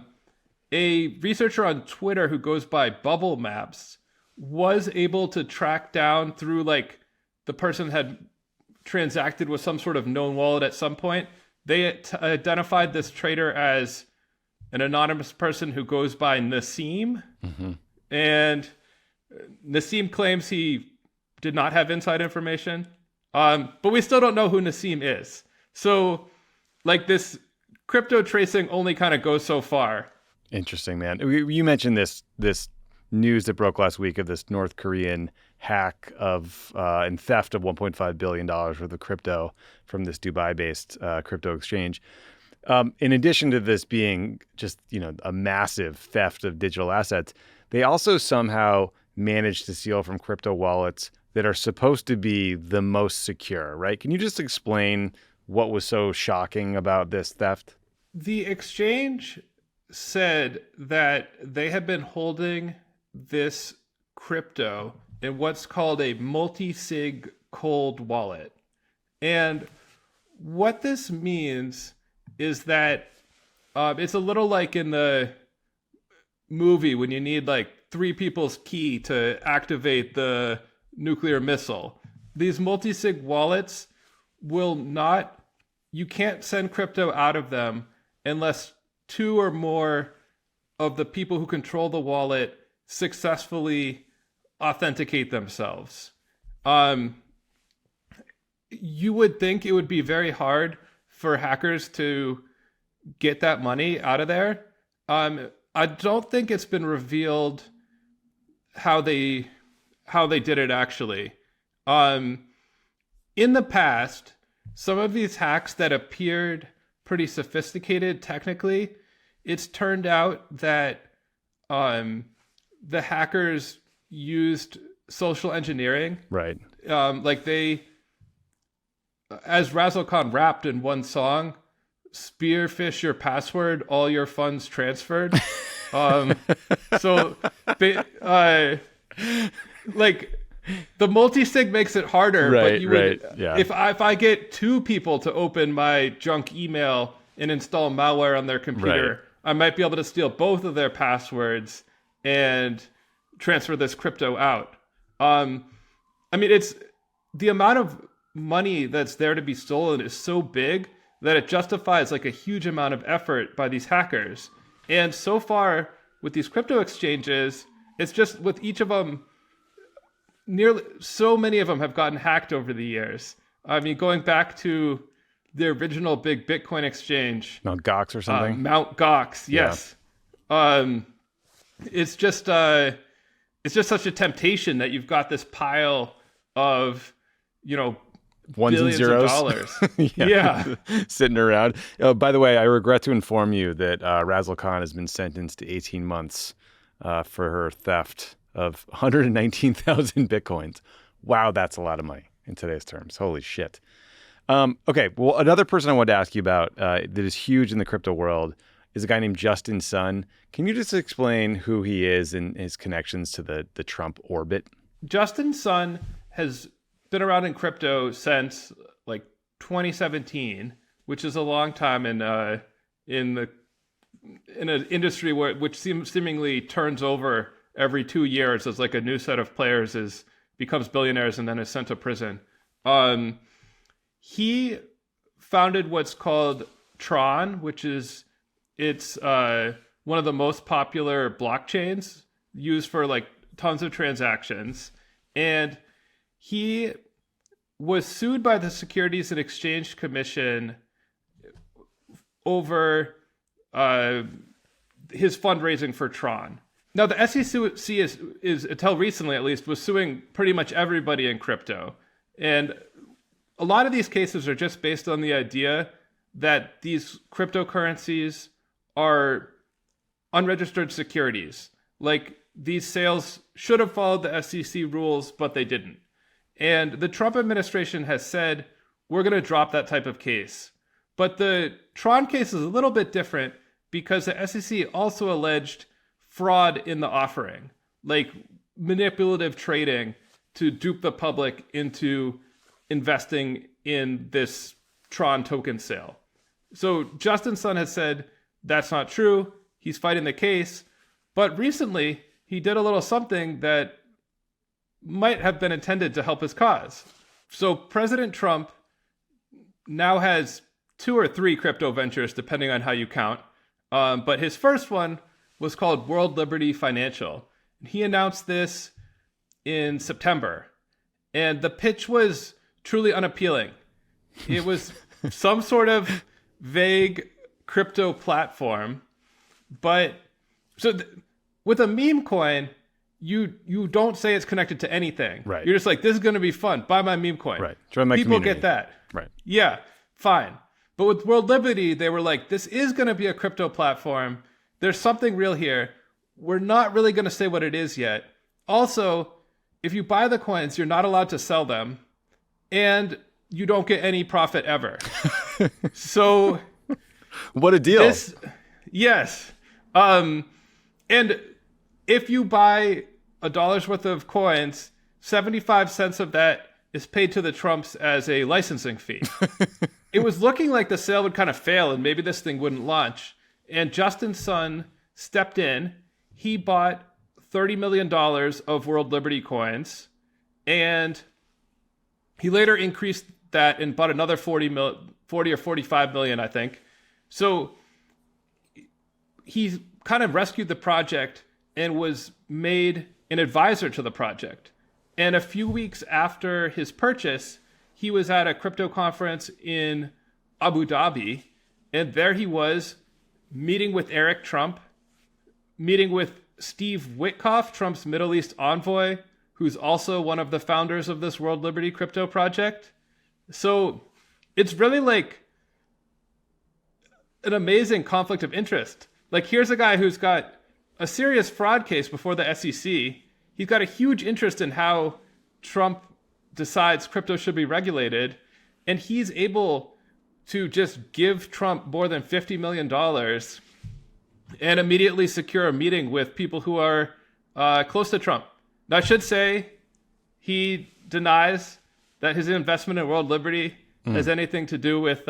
researcher on Twitter who goes by Bubble Maps was able to track down through like the person had transacted with some sort of known wallet at some point. They identified this trader as an anonymous person who goes by Nassim. Mm-hmm. And Nassim claims he did not have inside information. But we still don't know who Nassim is. So like this crypto tracing only kind of goes so far. Interesting, man. You mentioned this news that broke last week of this North Korean hack of and theft of $1.5 billion worth of crypto from this Dubai-based crypto exchange. In addition to this being just, a massive theft of digital assets, they also somehow managed to steal from crypto wallets that are supposed to be the most secure, right? Can you just explain what was so shocking about this theft? The exchange said that they had been holding this crypto in what's called a multi-sig cold wallet. And what this means is that it's a little like in the movie when you need like 3 people's key to activate the nuclear missile. These multi-sig wallets you can't send crypto out of them unless 2 or more of the people who control the wallet successfully authenticate themselves. You would think it would be very hard for hackers to get that money out of there. I don't think it's been revealed how they did it actually. In the past, some of these hacks that appeared pretty sophisticated technically, it's turned out that the hackers used social engineering. Right. Like they, as Razzle Khan rapped in one song, spearfish your password, all your funds transferred. Like the multi-sig makes it harder, right, but you would, right, yeah. if I get 2 people to open my junk email and install malware on their computer, right. I might be able to steal both of their passwords and transfer this crypto out. It's the amount of money that's there to be stolen is so big that it justifies like a huge amount of effort by these hackers. And so far with these crypto exchanges, it's just with each of them, so many of them have gotten hacked over the years. Going back to the original big Bitcoin exchange, Mt. Gox or something. Mt. Gox, yes. Yeah. It's just such a temptation that you've got this pile of, ones and billions zeros. of dollars. Yeah. Sitting around. By the way, I regret to inform you that Razzle Khan has been sentenced to 18 months for her theft of 119,000 Bitcoins. Wow, that's a lot of money in today's terms. Holy shit. Okay, well, another person I wanted to ask you about that is huge in the crypto world is a guy named Justin Sun. Can you just explain who he is and his connections to the Trump orbit? Justin Sun has been around in crypto since like 2017, which is a long time in an industry which seemingly turns over every 2 years as like a new set of players becomes billionaires and then is sent to prison. He founded what's called Tron, which is one of the most popular blockchains used for like tons of transactions. And he was sued by the Securities and Exchange Commission over his fundraising for Tron. Now, the SEC is until recently at least, was suing pretty much everybody in crypto. And a lot of these cases are just based on the idea that these cryptocurrencies are unregistered securities. Like these sales should have followed the SEC rules, but they didn't. And the Trump administration has said, we're going to drop that type of case. But the Tron case is a little bit different because the SEC also alleged fraud in the offering, like manipulative trading to dupe the public into investing in this Tron token sale. So Justin Sun has said that's not true. He's fighting the case. But recently, he did a little something that might have been intended to help his cause. So President Trump now has 2 or 3 crypto ventures, depending on how you count. But his first one was called World Liberty Financial. He announced this in September. And the pitch was truly unappealing. It was some sort of vague crypto platform. But so with a meme coin, you don't say it's connected to anything. Right. You're just like, this is going to be fun. Buy my meme coin. Right. Join my People community. get that. Right. Yeah, fine. But with World Liberty, they were like, this is going to be a crypto platform. There's something real here. We're not really going to say what it is yet. Also, if you buy the coins, you're not allowed to sell them. And you don't get any profit ever. So... What a deal. Yes. And if you buy $1 worth of coins, 75 cents of that is paid to the Trumps as a licensing fee. It was looking like the sale would kind of fail and maybe this thing wouldn't launch. And Justin Sun stepped in. He bought $30 million of World Liberty coins. And he later increased that and bought another 40 or 45 million, I think. So he kind of rescued the project and was made an advisor to the project. And a few weeks after his purchase, he was at a crypto conference in Abu Dhabi. And there he was meeting with Eric Trump, meeting with Steve Witkoff, Trump's Middle East envoy, who's also one of the founders of this World Liberty crypto project. So it's really like an amazing conflict of interest. Like, here's a guy who's got a serious fraud case before the SEC. He's got a huge interest in how Trump decides crypto should be regulated. And he's able to just give Trump more than $50 million and immediately secure a meeting with people who are close to Trump. Now, I should say he denies that his investment in World Liberty has anything to do with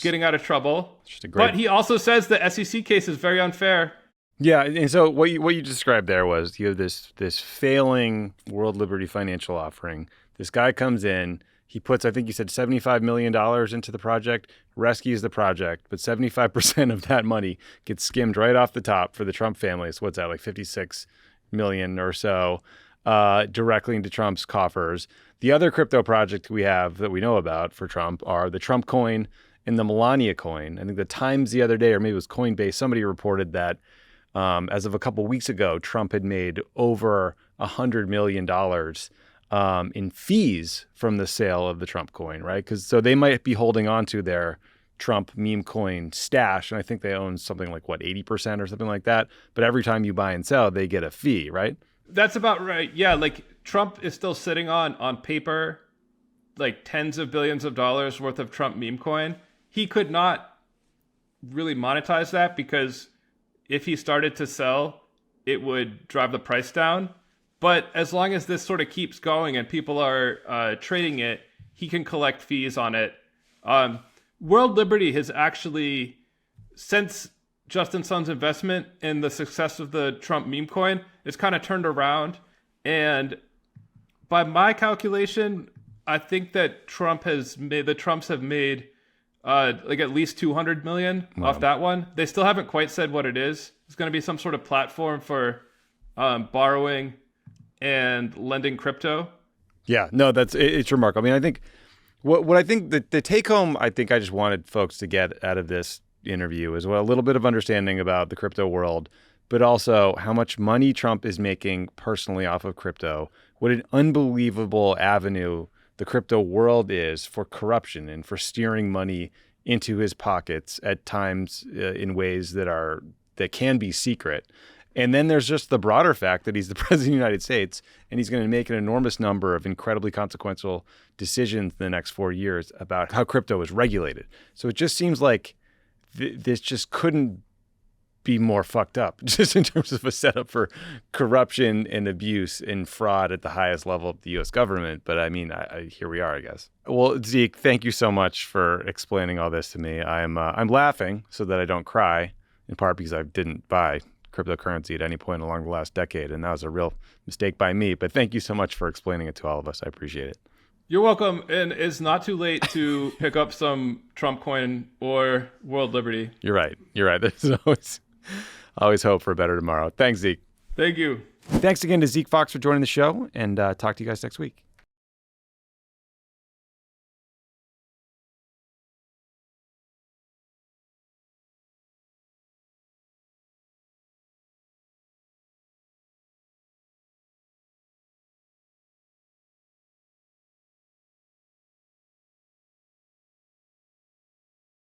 getting out of trouble. But he also says the SEC case is very unfair. Yeah, and so what you described there was you have this failing World Liberty financial offering. This guy comes in, he puts, I think you said $75 million into the project, rescues the project, but 75% of that money gets skimmed right off the top for the Trump family. So what's that, like 56 million or so directly into Trump's coffers. The other crypto project we have that we know about for Trump are the Trump coin and the Melania coin. I think the Times the other day, or maybe it was Coinbase, somebody reported that as of a couple weeks ago, Trump had made over $100 million in fees from the sale of the Trump coin, right? So they might be holding on to their Trump meme coin stash, and I think they own something like, 80% or something like that. But every time you buy and sell, they get a fee, right? That's about right. Yeah, like Trump is still sitting on paper, like tens of billions of dollars worth of Trump meme coin. He could not really monetize that because if he started to sell, it would drive the price down. But as long as this sort of keeps going and people are trading it, he can collect fees on it. World Liberty has actually, since Justin Sun's investment and the success of the Trump meme coin, it's kind of turned around. And by my calculation, I think that the Trumps have made like at least 200 million off that one. They still haven't quite said what it is. It's going to be some sort of platform for borrowing and lending crypto. Yeah, no, it's remarkable. I mean, I think what I think the take home, I think I just wanted folks to get out of this interview is a little bit of understanding about the crypto world, but also how much money Trump is making personally off of crypto. What an unbelievable avenue the crypto world is for corruption and for steering money into his pockets at times in ways that can be secret. And then there's just the broader fact that he's the president of the United States, and he's going to make an enormous number of incredibly consequential decisions in the next 4 years about how crypto is regulated. So it just seems like this just couldn't be more fucked up, just in terms of a setup for corruption and abuse and fraud at the highest level of the U.S. government. But I mean, here we are, I guess. Well, Zeke, thank you so much for explaining all this to me. I'm laughing so that I don't cry, in part because I didn't buy cryptocurrency at any point along the last decade, and that was a real mistake by me. But thank you so much for explaining it to all of us. I appreciate it. You're welcome, and it's not too late to pick up some Trump coin or World Liberty. You're right. There's always hope for a better tomorrow. Thanks, Zeke. Thank you. Thanks again to Zeke Faux for joining the show, and talk to you guys next week.